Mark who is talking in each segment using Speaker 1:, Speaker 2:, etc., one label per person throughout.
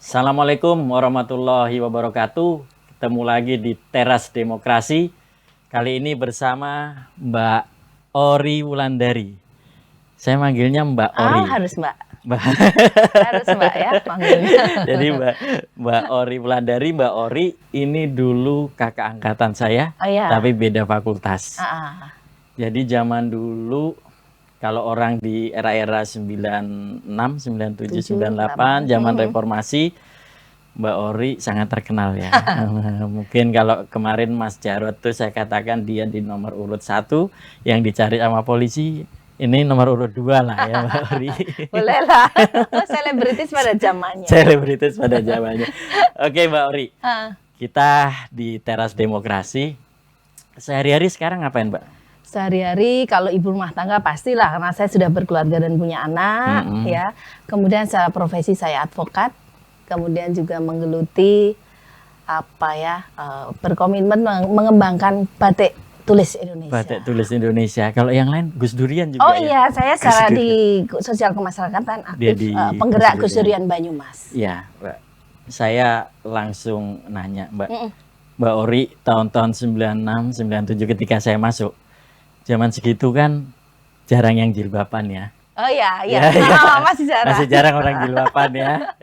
Speaker 1: Assalamualaikum warahmatullahi wabarakatuh. Ketemu lagi di Teras Demokrasi. Kali ini bersama Mbak Ori Wulandari. Saya manggilnya Mbak Ori.
Speaker 2: Harus Mbak.
Speaker 1: Mbak.
Speaker 2: Harus Mbak ya manggilnya.
Speaker 1: Jadi Mbak Ori Wulandari, Mbak Ori ini dulu kakak angkatan saya,
Speaker 2: Oh iya.
Speaker 1: tapi beda fakultas.
Speaker 2: Ah,
Speaker 1: Jadi zaman dulu kalau orang di era-era 96, 97, 98, zaman reformasi, Mbak Ori sangat terkenal ya. Mungkin kalau kemarin Mas Jarod tuh saya katakan dia di nomor urut 1 yang dicari sama polisi. Ini nomor urut 2 lah ya Mbak Ori.
Speaker 2: boleh lah. Selebritis pada zamannya.
Speaker 1: Selebritis pada zamannya. Oke Mbak Ori,
Speaker 2: Ah.
Speaker 1: kita di Teras Demokrasi. Sehari-hari sekarang ngapain Mbak?
Speaker 2: Sehari-hari kalau ibu rumah tangga pastilah karena saya sudah berkeluarga dan punya anak ya. Kemudian secara profesi saya advokat. Kemudian juga menggeluti berkomitmen mengembangkan batik tulis Indonesia.
Speaker 1: Batik tulis Indonesia. Kalau yang lain Gus Durian juga.
Speaker 2: Oh iya, saya secara di sosial kemasyarakatan aktif
Speaker 1: Dia di
Speaker 2: penggerak
Speaker 1: Gus
Speaker 2: Gus Durian Banyumas.
Speaker 1: Iya, Mbak. Saya langsung nanya, Mbak Ori, tahun-tahun 96, 97 ketika saya masuk, zaman segitu kan jarang yang jilbaban ya.
Speaker 2: Oh iya, iya.
Speaker 1: Ya.
Speaker 2: Masih jarang.
Speaker 1: Masih jarang orang jilbaban ya.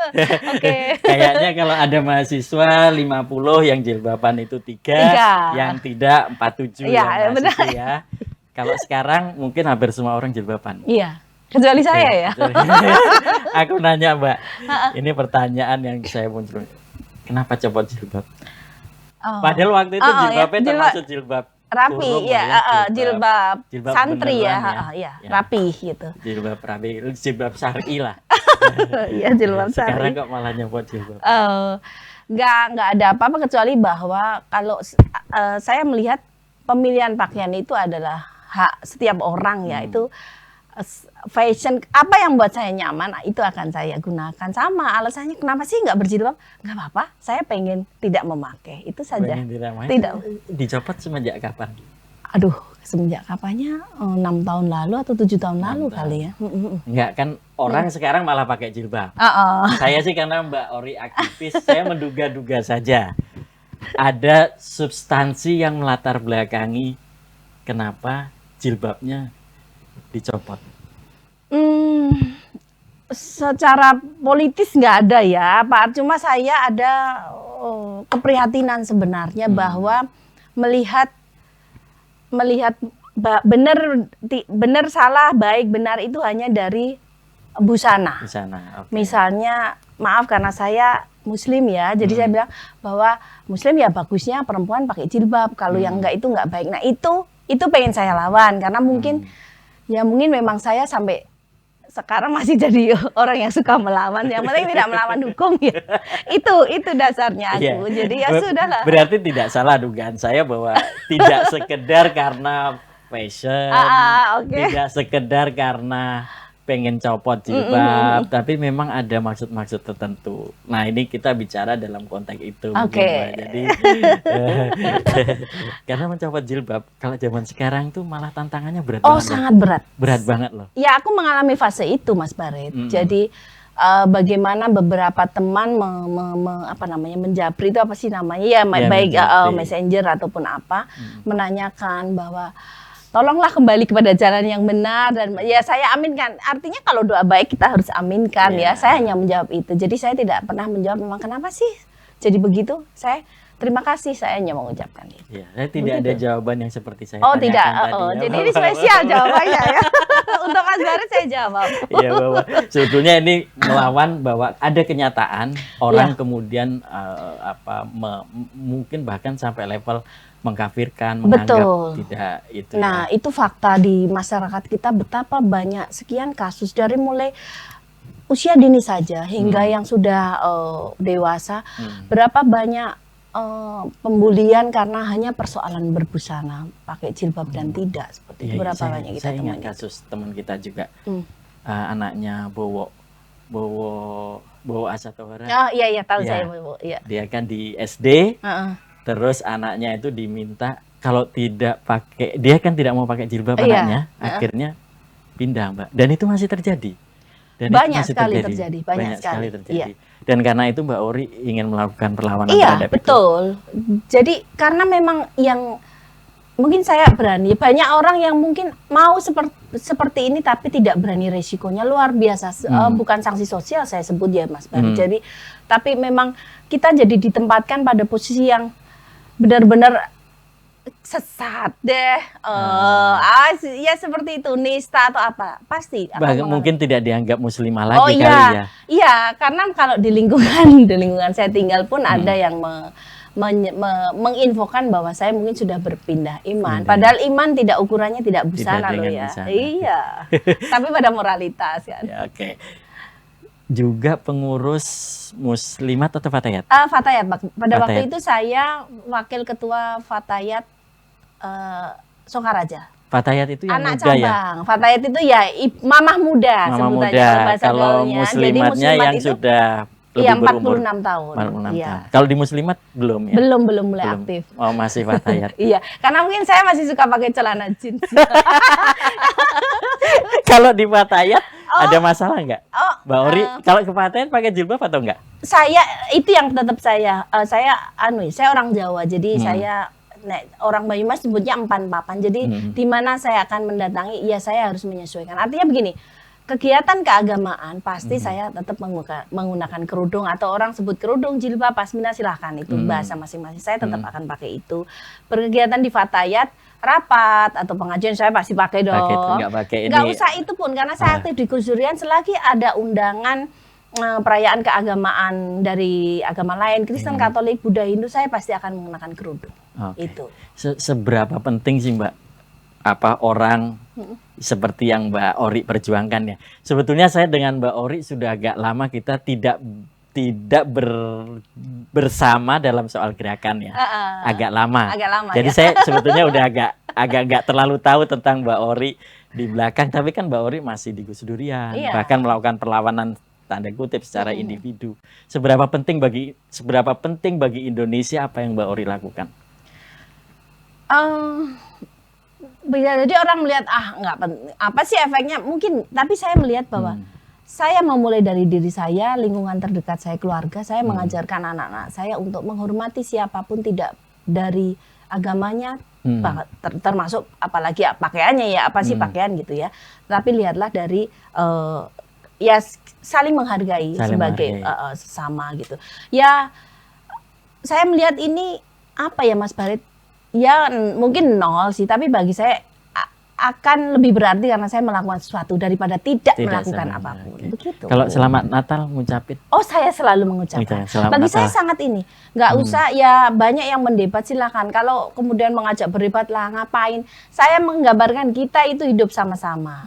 Speaker 2: Oke.
Speaker 1: Kayaknya kalau ada mahasiswa 50 yang jilbaban itu 3, yang tidak 47
Speaker 2: Iya,
Speaker 1: yang
Speaker 2: benar.
Speaker 1: mahasiswa ya. Kalau sekarang mungkin hampir semua orang jilbaban.
Speaker 2: Iya. Kecuali saya ya.
Speaker 1: Aku nanya Mbak, ini pertanyaan yang saya muncul. Kenapa copot jilbab?
Speaker 2: Oh.
Speaker 1: Padahal waktu itu jilbabnya
Speaker 2: ya.
Speaker 1: termasuk jilbab
Speaker 2: rapi
Speaker 1: kurung
Speaker 2: ya,
Speaker 1: jilbab
Speaker 2: santri ya,
Speaker 1: beneran
Speaker 2: ya, rapi gitu.
Speaker 1: Jilbab rapi, jilbab syar'i lah.
Speaker 2: Iya, jilbab syar'i.
Speaker 1: Sekarang kok malah nyopot jilbab?
Speaker 2: Nggak ada apa-apa kecuali bahwa kalau saya melihat pemilihan pakaian itu adalah hak setiap orang ya. Itu fashion, apa yang buat saya nyaman itu akan saya gunakan. Sama alasannya kenapa sih nggak berjilbab? Nggak apa-apa, saya pengen tidak memakai, itu saja.
Speaker 1: Tidak. Dicopot semenjak kapan?
Speaker 2: Aduh, semenjak kapannya? 6 tahun lalu atau 7 tahun lalu kali ya.
Speaker 1: Enggak kan, orang sekarang malah pakai jilbab. Saya sih karena Mbak Ori aktivis, saya menduga-duga saja ada substansi yang melatar belakangi kenapa jilbabnya dicopot.
Speaker 2: Secara politis nggak ada ya, Pak. Cuma saya ada keprihatinan sebenarnya bahwa melihat benar salah, baik benar itu hanya dari busana.
Speaker 1: Okay.
Speaker 2: Misalnya, maaf karena saya Muslim ya, jadi saya bilang bahwa Muslim ya bagusnya perempuan pakai jilbab. Kalau yang enggak itu enggak baik. Nah itu pengen saya lawan karena mungkin memang saya sampai sekarang masih jadi orang yang suka melawan. Yang penting tidak melawan hukum ya. Itu dasarnya aku. Jadi ya sudahlah.
Speaker 1: Berarti tidak salah dugaan saya bahwa tidak sekedar karena fashion, tidak sekedar karena pengen copot jilbab, tapi memang ada maksud-maksud tertentu. Nah ini kita bicara dalam konteks itu. Jadi karena mencopot jilbab kalau zaman sekarang tuh malah tantangannya berat banget.
Speaker 2: Sangat berat.
Speaker 1: Berat banget loh.
Speaker 2: Ya aku mengalami fase itu Mas Baret. Jadi bagaimana beberapa teman menjapri itu apa sih namanya ya, baik messenger ataupun apa, menanyakan bahwa tolonglah kembali kepada jalan yang benar dan ya saya aminkan. Artinya kalau doa baik kita harus aminkan ya. Saya hanya menjawab itu. Jadi saya tidak pernah menjawab memang kenapa sih jadi begitu. Saya terima kasih, saya hanya mengucapkan itu.
Speaker 1: Ya, saya tidak ada jawaban yang seperti saya
Speaker 2: tanyakan
Speaker 1: tidak.
Speaker 2: Tadi. Jadi ini spesial jawabannya ya. Untuk Mas Baret saya jawab.
Speaker 1: Iya bahwa sebetulnya ini melawan bahwa ada kenyataan orang kemudian mungkin bahkan sampai level mengkafirkan, menganggap tidak itu.
Speaker 2: Nah, itu fakta di masyarakat kita betapa banyak sekian kasus dari mulai usia dini saja hingga yang sudah dewasa. Berapa banyak pembulian karena hanya persoalan berbusana, pakai jilbab dan tidak seperti itu. Berapa banyak kita
Speaker 1: temukan. Saya ingat kasus teman kita juga, anaknya Bowo Asatohara.
Speaker 2: Iya tahu saya Bowo. Iya.
Speaker 1: Dia kan di SD. Terus anaknya itu diminta kalau tidak pakai, dia kan tidak mau pakai jilbab anaknya, akhirnya pindah Mbak. Dan itu masih terjadi. Dan
Speaker 2: banyak
Speaker 1: itu masih
Speaker 2: sekali terjadi, banyak sekali
Speaker 1: terjadi.
Speaker 2: Iya.
Speaker 1: Dan karena itu Mbak Ori ingin melakukan perlawanan
Speaker 2: Iya,
Speaker 1: terhadap itu.
Speaker 2: betul. Jadi karena memang yang mungkin saya berani, banyak orang yang mungkin mau seperti ini tapi tidak berani, resikonya luar biasa. Bukan sanksi sosial saya sebut ya Mas Bari. Jadi tapi memang kita jadi ditempatkan pada posisi yang benar-benar sesat deh, ya seperti itu, nista atau apa, pasti akan
Speaker 1: mungkin tidak dianggap muslimah lagi
Speaker 2: oh
Speaker 1: kali
Speaker 2: iya,
Speaker 1: ya.
Speaker 2: iya, karena kalau di lingkungan saya tinggal pun ada yang menginfokan bahwa saya mungkin sudah berpindah iman. Padahal iman tidak ukurannya tidak busana loh ya.
Speaker 1: Busana.
Speaker 2: Iya. Tapi pada moralitas kan.
Speaker 1: Ya, oke. Juga pengurus Muslimat atau Fatayat?
Speaker 2: Fatayat. Pada waktu
Speaker 1: Fatayat.
Speaker 2: itu saya wakil ketua Fatayat Sokaraja.
Speaker 1: Fatayat itu yang
Speaker 2: Anak
Speaker 1: muda ya?
Speaker 2: cabang. Fatayat itu ya mamah muda
Speaker 1: Mama
Speaker 2: sebutannya
Speaker 1: muda.
Speaker 2: kalau bahasa
Speaker 1: Kalau
Speaker 2: gaulnya. Jadi
Speaker 1: muslimatnya
Speaker 2: muslimat
Speaker 1: yang
Speaker 2: itu
Speaker 1: sudah
Speaker 2: iya,
Speaker 1: lebih berumur.
Speaker 2: 46 tahun.
Speaker 1: 46
Speaker 2: Iya.
Speaker 1: tahun. Kalau di muslimat belum ya?
Speaker 2: Belum mulai
Speaker 1: Belum.
Speaker 2: aktif.
Speaker 1: Oh, masih Fatayat.
Speaker 2: Iya, karena mungkin saya masih suka pakai celana jeans.
Speaker 1: Kalau di Fatayat ada masalah nggak?
Speaker 2: Oh,
Speaker 1: Mbak Ori, kalau ke Fatayat pakai jilbab atau enggak?
Speaker 2: saya itu yang tetap saya orang Jawa, jadi saya orang Banyumas sebutnya empan papan. Jadi di mana saya akan mendatangi, ya saya harus menyesuaikan. Artinya begini, kegiatan keagamaan pasti saya tetap menggunakan kerudung, atau orang sebut kerudung, jilbab, pasmina, silahkan itu bahasa masing-masing. Saya tetap akan pakai itu. Berkegiatan di Fatayat, rapat atau pengajian saya pasti pakai dong. Nggak usah itu pun, karena saya aktif di Gus Durian, selagi ada undangan perayaan keagamaan dari agama lain, Kristen, Katolik, Buddha, Hindu, saya pasti akan menggunakan kerudung. Itu.
Speaker 1: Seberapa penting sih Mbak orang seperti yang Mbak Ori perjuangkan ya? Sebetulnya saya dengan Mbak Ori sudah agak lama kita tidak bersama dalam soal gerakan ya. Agak lama. Jadi
Speaker 2: ya.
Speaker 1: saya sebetulnya udah agak nggak terlalu tahu tentang Mbak Ori di belakang, tapi kan Mbak Ori masih di Gus Durian, bahkan melakukan perlawanan tanda kutip secara individu. Seberapa penting bagi Indonesia apa yang Mbak Ori lakukan?
Speaker 2: Bisa jadi orang melihat nggak penting, apa sih efeknya mungkin, tapi saya melihat bahwa saya memulai dari diri saya, lingkungan terdekat saya, keluarga saya, mengajarkan anak-anak saya untuk menghormati siapapun, tidak dari agamanya, termasuk apalagi pakaiannya ya, apa sih pakaian gitu ya, tapi lihatlah dari ya saling menghargai sebagai sesama gitu ya. Saya melihat ini apa ya Mas Barit, ya mungkin nol sih, tapi bagi saya akan lebih berarti karena saya melakukan sesuatu daripada tidak melakukan apapun. Begitu.
Speaker 1: Kalau selamat Natal ngucapin?
Speaker 2: Oh, saya selalu mengucapkan. Bagi saya sangat ini, nggak usah ya banyak yang mendebat, silakan. Kalau kemudian mengajak berdebat lah ngapain? Saya menggambarkan kita itu hidup sama-sama.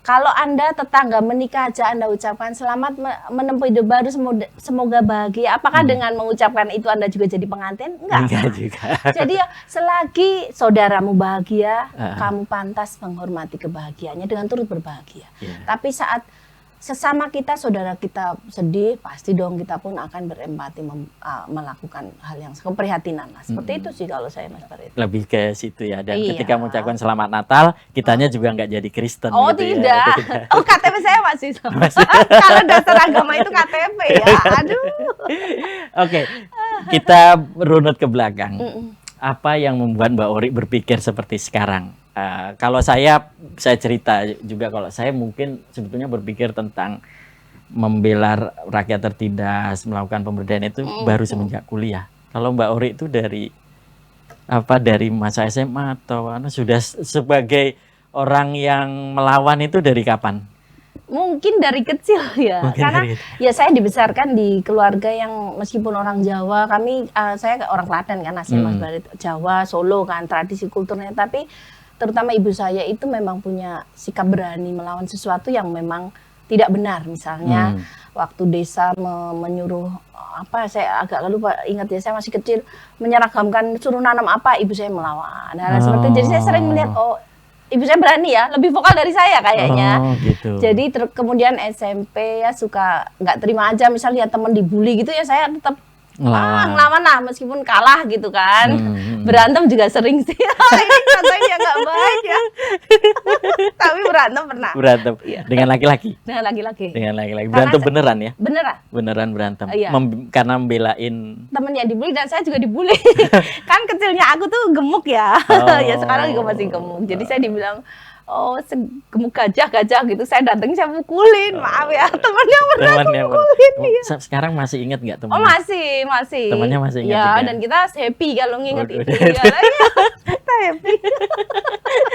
Speaker 2: Kalau Anda tetangga menikah aja Anda ucapkan selamat menempuh hidup baru, semoga bahagia. Apakah dengan mengucapkan itu Anda juga jadi pengantin? Enggak juga. Jadi selagi saudaramu bahagia, kamu pantas menghormati kebahagiaannya dengan turut berbahagia. Tapi saat sesama kita, saudara kita sedih, pasti dong kita pun akan berempati melakukan hal yang keprihatinan. Seperti itu sih kalau saya Mas Farid.
Speaker 1: Lebih ke situ ya. Dan ketika mengucapkan selamat Natal, kitanya juga nggak jadi Kristen.
Speaker 2: Oh gitu tidak. Ya. Oh KTP saya masih. Kalau dasar agama itu KTP ya. Aduh.
Speaker 1: Oke, kita runut ke belakang. Apa yang membuat Mbak Ori berpikir seperti sekarang? Kalau saya cerita juga, kalau saya mungkin sebetulnya berpikir tentang membela rakyat tertindas, melakukan pemberdayaan itu baru semenjak kuliah. Kalau Mbak Ori itu dari masa SMA atau sudah sebagai orang yang melawan itu dari kapan?
Speaker 2: Mungkin dari kecil ya, karena ya saya dibesarkan di keluarga yang meskipun orang Jawa, saya orang Klaten kan, asli Mas Barit, Jawa, Solo kan, tradisi kulturnya, tapi terutama ibu saya itu memang punya sikap berani melawan sesuatu yang memang tidak benar. Misalnya waktu desa menyuruh saya agak lupa ingat ya, saya masih kecil, menyeragamkan suruh nanam apa, ibu saya melawan. Nah, seperti itu. Jadi saya sering melihat ibu saya berani ya, lebih vokal dari saya kayaknya.
Speaker 1: Gitu.
Speaker 2: Jadi kemudian SMP ya suka nggak terima aja, misal lihat teman dibully gitu ya, saya tetap ngelawan lah meskipun kalah gitu kan. Berantem juga sering sih. Ini katanya nggak baik ya. Tapi berantem pernah.
Speaker 1: Berantem
Speaker 2: Iya.
Speaker 1: dengan laki-laki.
Speaker 2: Dengan laki-laki.
Speaker 1: Dengan laki-laki.
Speaker 2: Karena
Speaker 1: Berantem beneran ya?
Speaker 2: Beneran.
Speaker 1: Beneran berantem.
Speaker 2: Iya.
Speaker 1: Karena membelain
Speaker 2: Temennya dibully dan saya juga dibully. Kan kecilnya aku tuh gemuk ya. Ya sekarang juga masih gemuk. Jadi saya dibilang gemuk gajah gitu. Saya datang saya pukulin. Maaf ya, temennya pernah pukulin. Iya.
Speaker 1: Sekarang masih ingat nggak temennya?
Speaker 2: Oh masih.
Speaker 1: Temannya masih ingat
Speaker 2: ya,
Speaker 1: juga?
Speaker 2: Dan kita happy kalau nginget
Speaker 1: Waduh,
Speaker 2: itu. Ya, kita happy.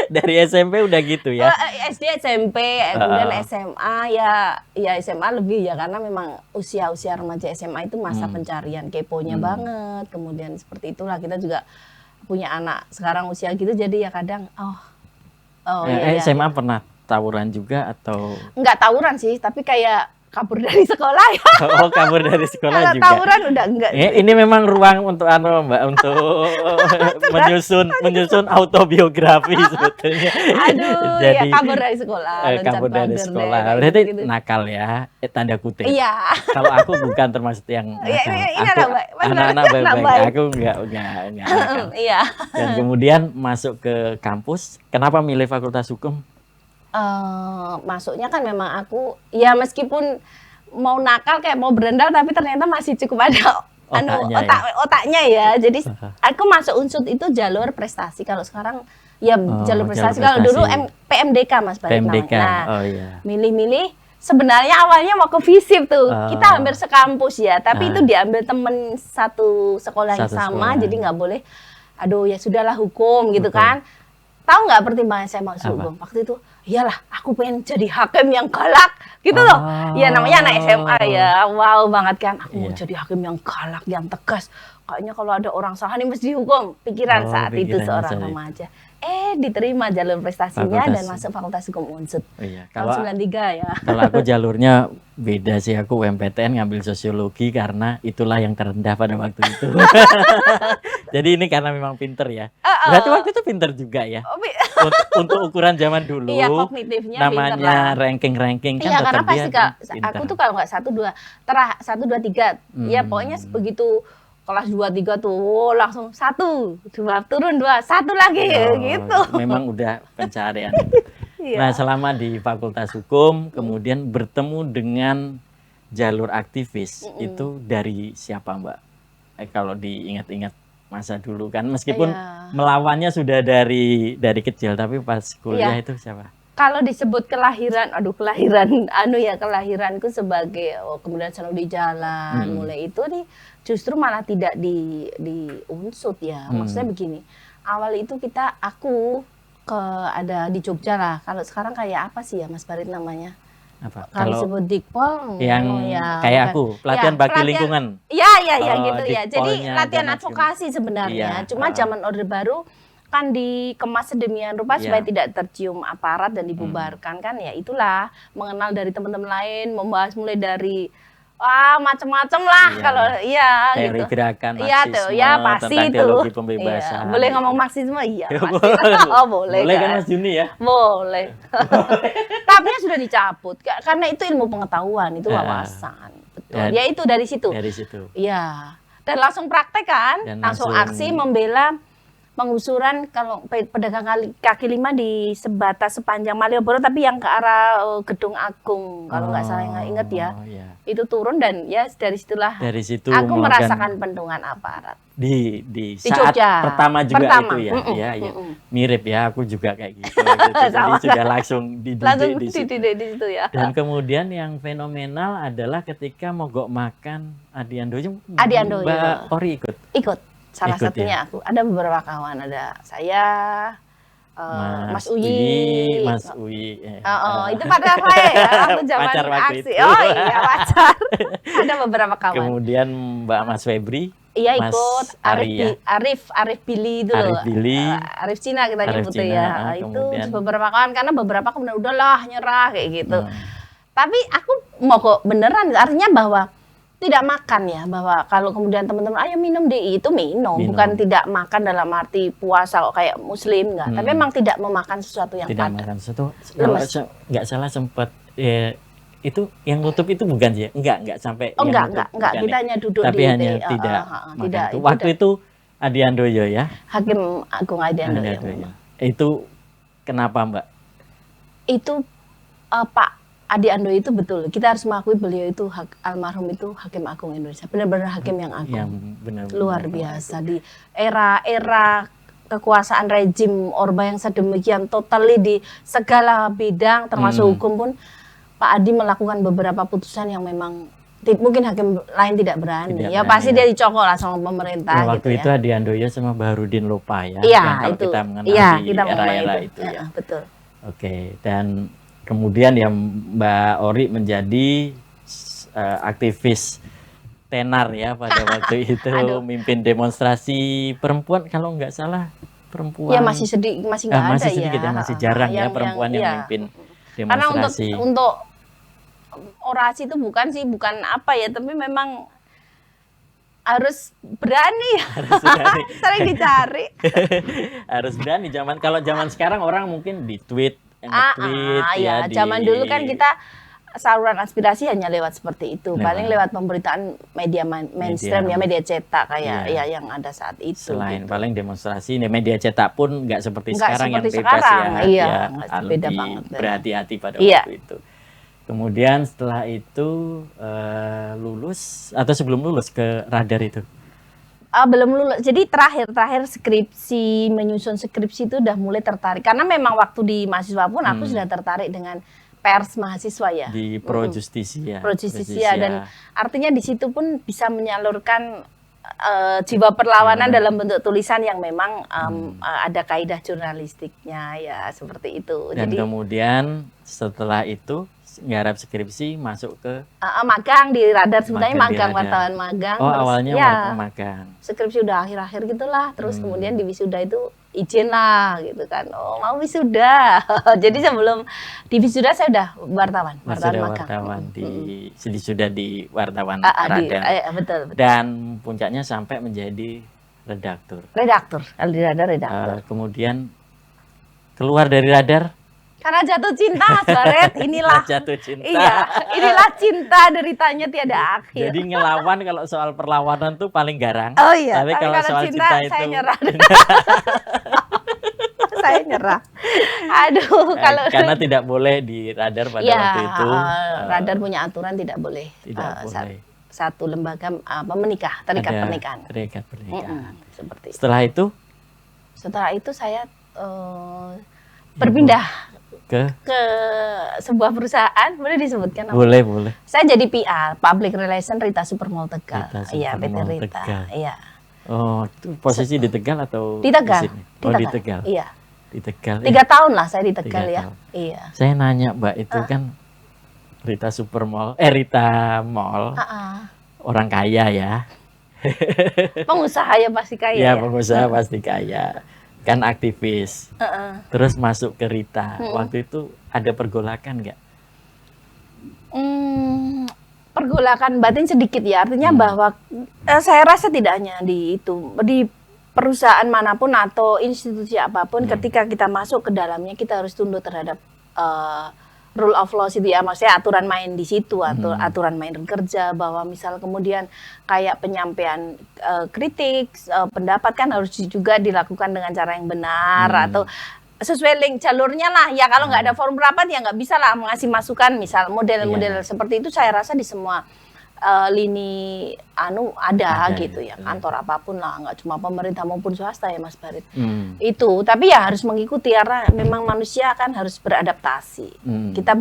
Speaker 1: Dari SMP udah gitu ya?
Speaker 2: SD, SMP, kemudian SMA ya SMA lebih ya karena memang usia remaja SMA itu masa pencarian, keponya banget. Kemudian seperti itulah kita juga punya anak sekarang usia gitu jadi ya kadang iya.
Speaker 1: SMA pernah tawuran juga atau?
Speaker 2: Enggak tawuran sih, tapi kayak kabur dari sekolah ya.
Speaker 1: Oh, kabur dari sekolah
Speaker 2: Kalau
Speaker 1: juga.
Speaker 2: tawuran udah enggak.
Speaker 1: Ini memang ruang untuk Mbak untuk menyusun autobiografi sebetulnya.
Speaker 2: Aduh,
Speaker 1: jadi
Speaker 2: ya kabur dari sekolah.
Speaker 1: kabur dari sekolah. Berarti nakal ya, tanda kutip.
Speaker 2: Iya.
Speaker 1: Kalau aku bukan termasuk yang nakal.
Speaker 2: Ini
Speaker 1: anak-anak baik-baik. Aku enggak nakal.
Speaker 2: Iya.
Speaker 1: Dan kemudian masuk ke kampus, kenapa milih Fakultas Hukum?
Speaker 2: Masuknya kan memang aku ya meskipun mau nakal kayak mau berendal tapi ternyata masih cukup ada otaknya ya. Jadi aku masuk Unsud itu jalur prestasi. Kalau sekarang ya jalur prestasi. Kalau dulu PMDK Mas Barit
Speaker 1: PMDK.
Speaker 2: Nah, milih-milih sebenarnya awalnya mau ke FISIP tuh. Kita hampir sekampus ya, tapi itu diambil temen satu sekolah yang sama jadi nggak boleh. Aduh ya sudahlah hukum gitu kan. Tahu nggak pertimbangan saya masuk hukum waktu itu? Iyalah, aku pengen jadi hakim yang galak, gitu loh. Ya namanya anak SMA ya, wow banget kan. Aku mau jadi hakim yang galak, yang tegas. Kayaknya kalau ada orang salah nih mesti dihukum. Pikiran saat itu seorang remaja. Diterima jalur prestasinya dan masuk Fakultas Hukum Unsud. Tahun 93 ya.
Speaker 1: Kalau aku jalurnya beda sih, aku UMPTN ngambil sosiologi karena itulah yang terendah pada waktu itu. Jadi ini karena memang pinter ya. Berarti waktu itu pinter juga ya. Untuk ukuran zaman dulu.
Speaker 2: Iya, kognitifnya
Speaker 1: namanya ranking-ranking kan
Speaker 2: iya,
Speaker 1: tetap
Speaker 2: karena
Speaker 1: dia
Speaker 2: pasti aku tuh kalau nggak 1, 2, 3. Ya pokoknya begitu kelas 2, 3 tuh langsung 1, 2 turun 2, 1 lagi gitu.
Speaker 1: Memang udah pencarian. Nah, selama di Fakultas Hukum kemudian bertemu dengan jalur aktivis itu dari siapa Mbak? Kalau diingat-ingat masa dulu kan meskipun melawannya sudah dari kecil tapi pas kuliah itu siapa?
Speaker 2: Kalau disebut kelahiranku sebagai kemudian selalu di jalan mulai itu nih justru malah tidak di Unsud ya. Maksudnya begini, awal itu aku ada di Jogja lah. Kalau sekarang kayak apa sih ya Mas Barit namanya?
Speaker 1: Apa?
Speaker 2: Kalau disebut Dikpol
Speaker 1: yang kayak aku pelatihan bakti lingkungan.
Speaker 2: Iya gitu ya. Jadi
Speaker 1: Dikpolnya
Speaker 2: latihan advokasi sebenarnya. Cuma zaman Orde Baru kan dikemas sedemikian rupa supaya tidak tercium aparat dan dibubarkan kan ya itulah mengenal dari teman-teman lain, membahas mulai dari macam-macam lah kalau
Speaker 1: teori
Speaker 2: gitu.
Speaker 1: gerakan
Speaker 2: Marxisme,
Speaker 1: pasti tentang teologi pembebasan.
Speaker 2: Boleh ngomong Marxisme pasti. Boleh
Speaker 1: kan Mas Juni ya?
Speaker 2: Boleh. Tapi sudah dicabut karena itu ilmu pengetahuan, itu wawasan. Betul. Ya itu dari situ.
Speaker 1: Dari situ.
Speaker 2: Iya. Dan langsung praktek kan? Langsung aksi membela penggusuran kalau pedagang kaki lima di sebatas sepanjang Malioboro tapi yang ke arah Gedung Agung kalau nggak salah ingat ya itu turun dan ya dari situ aku merasakan pentungan aparat
Speaker 1: di saat
Speaker 2: Jogja.
Speaker 1: pertama juga itu ya mirip ya aku juga kayak gitu, jadi sudah langsung dididik di situ
Speaker 2: ya.
Speaker 1: Dan kemudian yang fenomenal adalah ketika mogok makan Adi Handoyo Mbak Ori ikut
Speaker 2: salah satunya aku ada beberapa kawan, ada saya Mas Uyi itu pada saya ya waktu zaman aksi pacar ada beberapa kawan,
Speaker 1: kemudian Mbak Mas Febri
Speaker 2: ikut Arif Billy itu Arif Cina kita nyebutnya ya itu beberapa kawan karena beberapa kemudian udahlah nyerah kayak gitu tapi aku mau kok beneran artinya bahwa tidak makan ya, bahwa kalau kemudian teman-teman ayo minum deh itu minum, bukan tidak makan dalam arti puasa kayak muslim enggak, tapi memang tidak memakan sesuatu yang
Speaker 1: tidak makan sesuatu. Kalau nggak salah sempat Itu yang nutup itu bukan sih ya? Enggak sampai
Speaker 2: Oh
Speaker 1: yang
Speaker 2: enggak,
Speaker 1: nutup, bukan
Speaker 2: kita
Speaker 1: ya?
Speaker 2: hanya duduk
Speaker 1: Tapi
Speaker 2: di
Speaker 1: hanya tidak makan
Speaker 2: tidak
Speaker 1: itu.
Speaker 2: itu
Speaker 1: Waktu itu Adi Handoyo ya?
Speaker 2: Hakim Agung Adi
Speaker 1: Adi
Speaker 2: Handoyo
Speaker 1: Handoyo.
Speaker 2: memang.
Speaker 1: Itu kenapa Mbak?
Speaker 2: Itu Pak Adi Handoyo itu betul. Kita harus mengakui beliau itu almarhum itu Hakim Agung Indonesia. Benar-benar hakim yang agung.
Speaker 1: Yang benar-benar
Speaker 2: Luar biasa di era kekuasaan rejim Orba yang sedemikian totally di segala bidang termasuk hukum pun Pak Adi melakukan beberapa putusan yang memang mungkin hakim lain tidak berani.
Speaker 1: Tidak
Speaker 2: Ya
Speaker 1: berani,
Speaker 2: pasti
Speaker 1: ya.
Speaker 2: dia dicokok lah sama pemerintah
Speaker 1: Ya, waktu
Speaker 2: gitu
Speaker 1: itu
Speaker 2: ya.
Speaker 1: Adi Handoyo sama Baharudin Lopa ya.
Speaker 2: Iya,
Speaker 1: yang kalau
Speaker 2: itu.
Speaker 1: kita mengenal
Speaker 2: Iya,
Speaker 1: di
Speaker 2: kita mengenal
Speaker 1: era-era
Speaker 2: itu.
Speaker 1: itu ya.
Speaker 2: Betul.
Speaker 1: Oke, dan kemudian ya Mbak Ori menjadi aktivis tenar ya pada waktu itu,
Speaker 2: Aduh.
Speaker 1: mimpin demonstrasi perempuan kalau nggak salah perempuan.
Speaker 2: Ya masih masih nggak ada
Speaker 1: masih
Speaker 2: ya.
Speaker 1: sedikit ya, masih jarang ya
Speaker 2: Yang-
Speaker 1: perempuan yang
Speaker 2: iya.
Speaker 1: mimpin
Speaker 2: Karena
Speaker 1: demonstrasi.
Speaker 2: untuk orasi itu bukan apa ya, tapi memang harus berani.
Speaker 1: Harus berani.
Speaker 2: Sering dicari.
Speaker 1: Harus berani kalau zaman sekarang orang mungkin di tweet, nge-tweet
Speaker 2: Ya,
Speaker 1: di
Speaker 2: zaman dulu kan kita saluran aspirasi hanya lewat seperti itu. Paling lewat pemberitaan media mainstream ya, media cetak kayak
Speaker 1: Iya.
Speaker 2: ya yang ada saat itu.
Speaker 1: Selain
Speaker 2: gitu.
Speaker 1: paling demonstrasi, media cetak pun nggak seperti
Speaker 2: Nggak
Speaker 1: sekarang yang
Speaker 2: seperti
Speaker 1: bebas
Speaker 2: sekarang,
Speaker 1: ya.
Speaker 2: iya,
Speaker 1: Ya,
Speaker 2: nggak beda
Speaker 1: lebih
Speaker 2: banget.
Speaker 1: berhati-hati pada
Speaker 2: Iya.
Speaker 1: waktu itu. Kemudian setelah itu lulus atau sebelum lulus ke radar itu?
Speaker 2: Belum lulus. Jadi terakhir skripsi, menyusun skripsi itu udah mulai tertarik. Karena memang waktu di mahasiswa pun aku sudah tertarik dengan pers mahasiswa ya.
Speaker 1: Di Pro Justisia.
Speaker 2: Pro Justisia, dan artinya di situ pun bisa menyalurkan jiwa perlawanan dalam bentuk tulisan yang memang ada kaidah jurnalistiknya ya, seperti itu.
Speaker 1: Dan
Speaker 2: Jadi
Speaker 1: kemudian setelah itu nggarap skripsi masuk ke
Speaker 2: magang di radar, sebenarnya
Speaker 1: magang
Speaker 2: magang,
Speaker 1: di Radar.
Speaker 2: wartawan magang.
Speaker 1: Oh,
Speaker 2: terus,
Speaker 1: awalnya
Speaker 2: ya,
Speaker 1: magang.
Speaker 2: skripsi udah akhir-akhir gitulah, terus kemudian di wisuda itu izin lah gitu kan. Oh, mau wisuda. Jadi sebelum di wisuda saya udah wartawan
Speaker 1: Sudah
Speaker 2: magang.
Speaker 1: wartawan sudah di wartawan
Speaker 2: Betul,
Speaker 1: radar.
Speaker 2: betul.
Speaker 1: Dan puncaknya sampai menjadi redaktur.
Speaker 2: Redaktur, kalau di radar redaktur.
Speaker 1: Kemudian keluar dari radar
Speaker 2: Karena jatuh cinta, Mas Baret, inilah.
Speaker 1: jatuh cinta.
Speaker 2: Iya, inilah cinta deritanya tiada akhir.
Speaker 1: Jadi ngelawan kalau soal perlawanan tuh paling garang.
Speaker 2: Oh iya,
Speaker 1: Tapi kalau soal cinta itu
Speaker 2: saya nyerah. Saya nyerah. Aduh, kalau
Speaker 1: karena tidak boleh di radar pada
Speaker 2: ya,
Speaker 1: waktu itu.
Speaker 2: radar punya aturan tidak boleh.
Speaker 1: Tidak boleh.
Speaker 2: Satu lembaga menikah, terikat
Speaker 1: Ada
Speaker 2: pernikahan.
Speaker 1: Terikat pernikahan.
Speaker 2: Seperti itu.
Speaker 1: Setelah itu
Speaker 2: saya berpindah
Speaker 1: ke
Speaker 2: sebuah perusahaan, boleh disebutkan apa?
Speaker 1: boleh.
Speaker 2: Saya jadi PR, Public Relation Rita Supermall Tegal.
Speaker 1: Rita
Speaker 2: Iya, PT
Speaker 1: Supermall
Speaker 2: Rita.
Speaker 1: Tegal.
Speaker 2: Iya.
Speaker 1: Oh, itu posisi di Tegal atau
Speaker 2: Di Tegal.
Speaker 1: sini? Oh, di Tegal.
Speaker 2: Iya.
Speaker 1: Di Tegal.
Speaker 2: 3 tahun lah saya di Tegal
Speaker 1: 3
Speaker 2: ya.
Speaker 1: tahun.
Speaker 2: Iya.
Speaker 1: Saya nanya, Mbak, itu kan Rita Supermall, Rita Mall, orang kaya ya.
Speaker 2: Pengusaha ya pasti kaya
Speaker 1: Ya,
Speaker 2: ya.
Speaker 1: pengusaha pasti kaya. Kan aktivis. Terus masuk ke Rita. Waktu itu ada pergolakan nggak?
Speaker 2: Pergolakan batin sedikit ya. Artinya bahwa saya rasa tidak hanya di perusahaan manapun atau institusi apapun, ketika kita masuk ke dalamnya kita harus tunduk terhadap rule of law itu ya, maksudnya aturan main di situ, atau aturan main kerja, bahwa misal kemudian kayak penyampaian kritik, pendapat kan harus juga dilakukan dengan cara yang benar atau sesuai link jalurnya lah ya. Kalau nggak ada forum rapat ya nggak bisa lah mengasih masukan, misal model-model seperti itu saya rasa di semua lini ada gitu ya, kantor apapun lah, nggak cuma pemerintah maupun swasta ya Mas Barit. Itu, tapi ya harus mengikuti karena memang manusia kan harus beradaptasi. Kita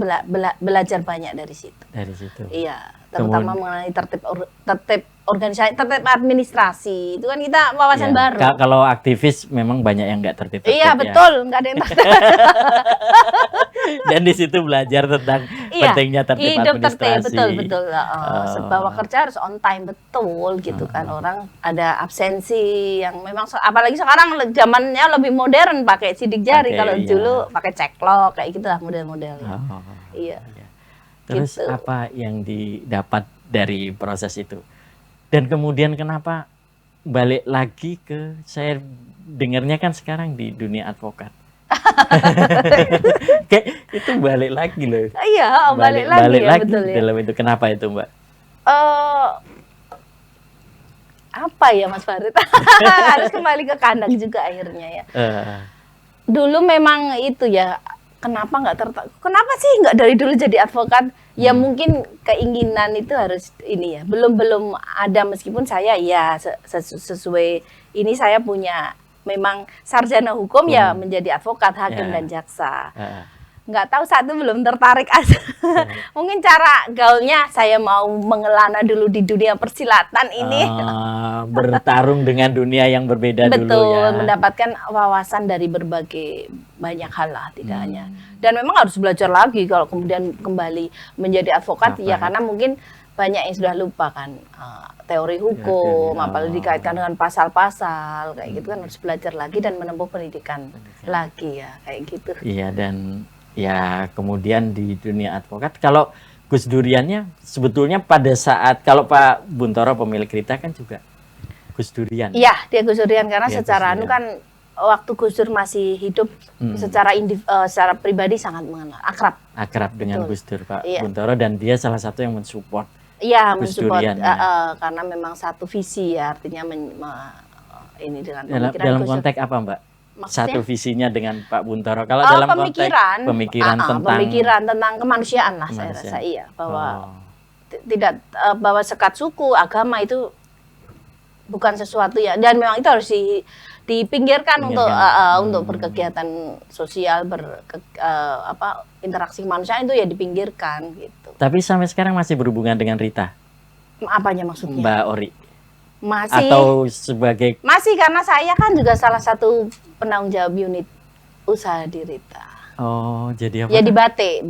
Speaker 2: belajar banyak dari situ.
Speaker 1: Dari situ.
Speaker 2: Iya, terutama mengenai tertib organisasi, tertib administrasi. Itu kan kita wawasan baru.
Speaker 1: Kalau aktivis memang banyak yang nggak tertib.
Speaker 2: Iya, betul, nggak ada yang tertib.
Speaker 1: Dan di situ belajar tentang pentingnya tertib administrasi.
Speaker 2: Betul. Bahwa kerja harus on time, betul gitu kan. Orang ada absensi yang memang apalagi sekarang zamannya lebih modern, pakai sidik jari. Kalau dulu pakai ceklok kayak gitulah model-modelnya. Iya.
Speaker 1: Terus
Speaker 2: gitu.
Speaker 1: apa yang didapat dari proses itu? Dan kemudian kenapa balik lagi ke, saya dengarnya kan sekarang di dunia advokat. Kayak itu balik lagi loh.
Speaker 2: Iya, balik lagi ya, betul ya.
Speaker 1: Dalam itu kenapa itu, Mbak?
Speaker 2: Eh, apa ya Mas Farid? Harus kembali ke kandang juga akhirnya ya. Dulu memang itu ya, kenapa nggak kenapa sih nggak dari dulu jadi advokat? Ya mungkin keinginan itu harus ini ya, belum ada, meskipun saya ya sesuai ini saya punya memang sarjana hukum ya menjadi advokat, hakim dan jaksa. Nggak tahu saat itu belum tertarik aja. Mungkin cara gaulnya saya mau mengelana dulu di dunia persilatan ini.
Speaker 1: Bertarung dengan dunia yang berbeda dulu ya.
Speaker 2: Betul, mendapatkan wawasan dari berbagai banyak hal lah, tidak hanya. Dan memang harus belajar lagi kalau kemudian kembali menjadi advokat ya, karena mungkin banyak yang sudah lupa kan teori hukum, apalagi dikaitkan dengan pasal-pasal kayak gitu kan, harus belajar lagi dan menempuh pendidikan lagi ya, kayak gitu.
Speaker 1: Iya, dan ya kemudian di dunia advokat, kalau Gus Duriannya sebetulnya pada saat, kalau Pak Buntoro pemilik Rita kan juga Gus Durian.
Speaker 2: Iya, dia Gus Durian karena secara kan waktu Gus Dur masih hidup secara pribadi sangat mengenal, akrab
Speaker 1: dengan Gus Dur, Pak Buntoro, dan dia salah satu yang mensupport.
Speaker 2: Iya, mensupport karena memang satu visi ya, artinya ini dengan pemikiran
Speaker 1: dalam konteks apa, Mbak? Maksudnya? Satu visinya dengan Pak Buntoro. Kalau dalam
Speaker 2: pemikiran tentang kemanusiaan lah, saya rasa iya, bahwa tidak bahwa sekat suku, agama itu bukan sesuatu ya, dan memang itu harus dipinggirkan untuk berkegiatan sosial, interaksi kemanusiaan itu ya dipinggirkan gitu.
Speaker 1: Tapi sampai sekarang masih berhubungan dengan Rita?
Speaker 2: Apanya maksudnya?
Speaker 1: Mbak Ori?
Speaker 2: Masih.
Speaker 1: Atau sebagai?
Speaker 2: Masih, karena saya kan juga salah satu penanggung jawab unit usaha di Rita.
Speaker 1: Oh, jadi apa?
Speaker 2: Ya di batik.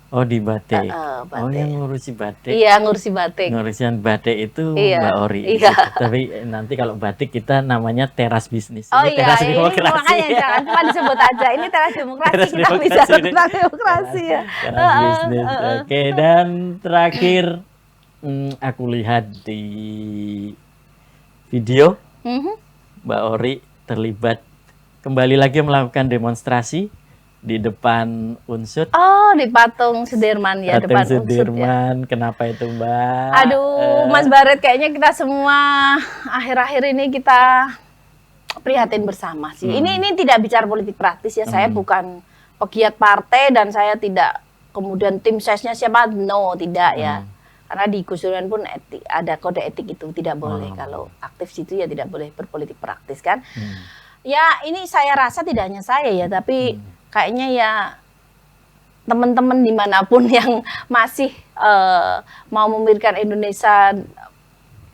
Speaker 1: Oh, di batik.
Speaker 2: Batik.
Speaker 1: Oh, yang ngurusi batik.
Speaker 2: Iya, ngurusi batik.
Speaker 1: Ngurusin batik itu Mbak Ori.
Speaker 2: Iya.
Speaker 1: Tapi nanti kalau batik kita namanya teras bisnis.
Speaker 2: Oh
Speaker 1: ini
Speaker 2: iya,
Speaker 1: teras demokrasi.
Speaker 2: Makanya jangan cuma disebut aja. Ini teras demokrasi, teras kita demokrasi bisa tentang demokrasi ya.
Speaker 1: Teras bisnis. Oke, dan terakhir aku lihat di video Mbak Ori terlibat kembali lagi melakukan demonstrasi di depan Unsud.
Speaker 2: Oh, di patung Sudirman ya, depan
Speaker 1: Sudirman.
Speaker 2: Unsud ya.
Speaker 1: Kenapa itu, Mbak?
Speaker 2: Aduh, Mas Baret, kayaknya kita semua akhir-akhir ini kita prihatin bersama sih. Ini tidak bicara politik praktis ya. Saya bukan pegiat partai dan saya tidak kemudian tim sesnya siapa, no, tidak ya. Karena di Gus Durian pun ada kode etik itu, tidak boleh kalau aktif situ ya tidak boleh berpolitik praktis kan. Ya ini saya rasa tidak hanya saya ya, tapi kayaknya ya teman-teman dimanapun yang masih mau memikirkan Indonesia,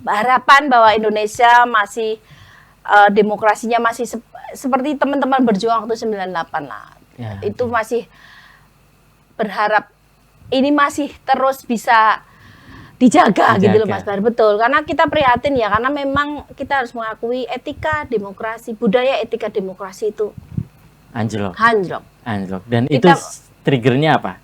Speaker 2: harapan bahwa Indonesia masih demokrasinya masih seperti teman-teman berjuang waktu 98 lah. Ya, itu masih berharap ini masih terus bisa dijaga gitu loh Mas Bar. Betul, karena kita prihatin ya, karena memang kita harus mengakui etika demokrasi, budaya etika demokrasi itu anjlok.
Speaker 1: Dan itu triggernya apa?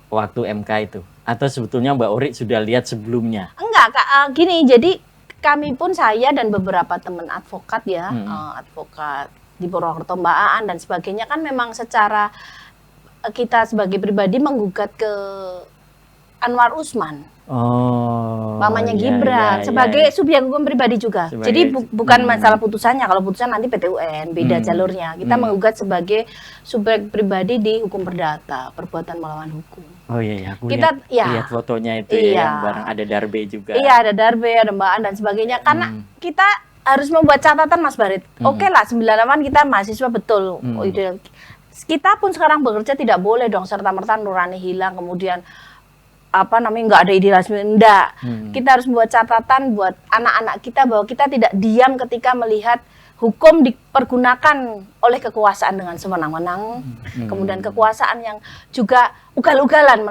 Speaker 1: Waktu MK itu? Atau sebetulnya Mbak Ori sudah lihat sebelumnya?
Speaker 2: Enggak, gini, jadi kami pun, saya dan beberapa teman advokat ya, advokat di Purwokerto, Mbak Aan dan sebagainya, kan memang secara kita sebagai pribadi menggugat ke Anwar Usman. Mamanya Gibran sebagai subjek hukum pribadi juga. Jadi bukan masalah putusannya. Kalau putusan nanti PT UN beda jalurnya. Kita menggugat sebagai subjek pribadi di hukum perdata, perbuatan melawan hukum.
Speaker 1: Oh iya, aku lihat fotonya itu yang bareng ada Darbe juga.
Speaker 2: Iya, ada Darbe, ada Mbak An dan sebagainya. Karena kita harus membuat catatan Mas Barit. Oke lah, 98 kita mahasiswa betul. Kita pun sekarang bekerja tidak boleh dong serta-merta nurani hilang, kemudian nggak ada idealisme, enggak. Kita harus membuat catatan buat anak-anak kita bahwa kita tidak diam ketika melihat hukum dipergunakan oleh kekuasaan dengan sewenang-wenang, kemudian kekuasaan yang juga ugal-ugalan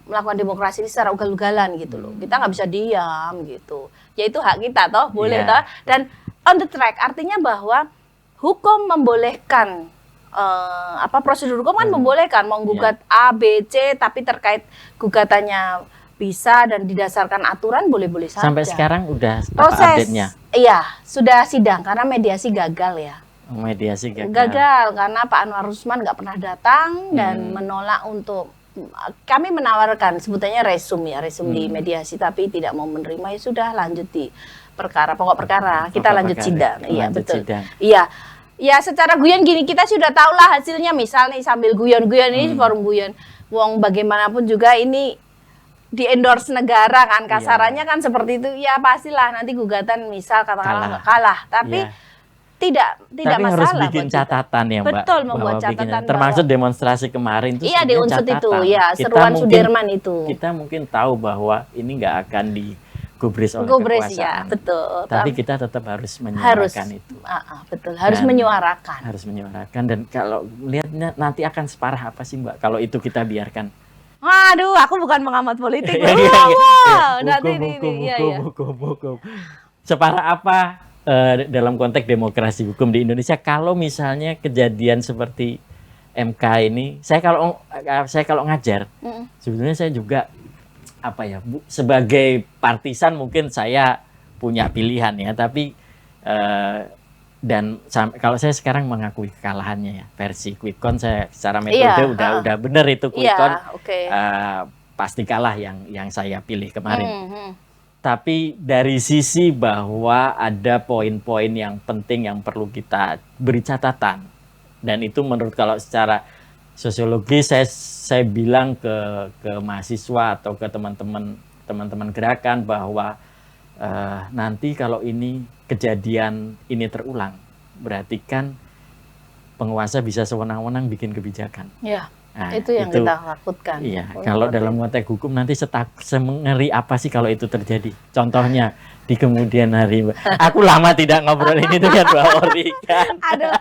Speaker 2: melakukan demokrasi ini secara ugal-ugalan gitu loh. Kita nggak bisa diam gitu. Ya itu hak kita toh, boleh toh. Dan on the track artinya bahwa hukum membolehkan prosedur hukum kan membolehkan menggugat A, B, C, tapi terkait gugatannya bisa dan didasarkan aturan boleh-boleh saja.
Speaker 1: Sampai sekarang udah
Speaker 2: proses
Speaker 1: update-nya?
Speaker 2: Iya, sudah sidang karena mediasi gagal ya.
Speaker 1: Mediasi gagal.
Speaker 2: Gagal karena Pak Anwar Usman nggak pernah datang dan menolak untuk, kami menawarkan sebutannya resum di mediasi, tapi tidak mau menerima. Ya sudah, lanjut di perkara, pokok perkara, kita lanjut sidang. Iya betul. Iya. Ya secara guyon gini, kita sudah tahu lah hasilnya, misal nih sambil guyon-guyon ini forum guyon. Wong bagaimanapun juga ini di endorse negara kan, kasarannya kan seperti itu. Ya pastilah nanti gugatan misal katakanlah kalah, tapi tidak
Speaker 1: tapi
Speaker 2: masalah.
Speaker 1: Harus bikin catatan ya Mbak.
Speaker 2: Betul, membuat catatan.
Speaker 1: Termasuk demonstrasi kemarin itu.
Speaker 2: Iya, di unsur itu, ya seruan Sudirman itu.
Speaker 1: Kita mungkin tahu bahwa ini nggak akan digubris oleh
Speaker 2: kekuasaan.
Speaker 1: Ya,
Speaker 2: betul.
Speaker 1: Tapi kita tetap harus menyuarakan itu.
Speaker 2: Betul, harus menyuarakan.
Speaker 1: Harus menyuarakan, dan kalau lihatnya nanti akan separah apa sih Mbak kalau itu kita biarkan?
Speaker 2: Aduh, aku bukan pengamat politik.
Speaker 1: Hukum. Separah apa dalam konteks demokrasi hukum di Indonesia kalau misalnya kejadian seperti MK ini? Saya kalau ngajar, sebetulnya saya juga sebagai partisan mungkin saya punya pilihan ya, tapi dan kalau saya sekarang mengakui kekalahannya ya, versi quick count saya secara metode udah bener itu quick count, pasti kalah yang saya pilih kemarin. Tapi dari sisi bahwa ada poin-poin yang penting yang perlu kita beri catatan, dan itu menurut kalau secara sosiologi saya bilang ke mahasiswa atau ke teman-teman gerakan bahwa nanti kalau ini kejadian ini terulang, berarti kan penguasa bisa sewenang-wenang bikin kebijakan.
Speaker 2: Ya. Nah, itu yang kita takutkan.
Speaker 1: Iya, kalau dalam konteks hukum nanti semengeri apa sih kalau itu terjadi? Contohnya di kemudian hari. Aku lama tidak ngobrol ini dengan Mbak Ori kan.
Speaker 2: Aduh.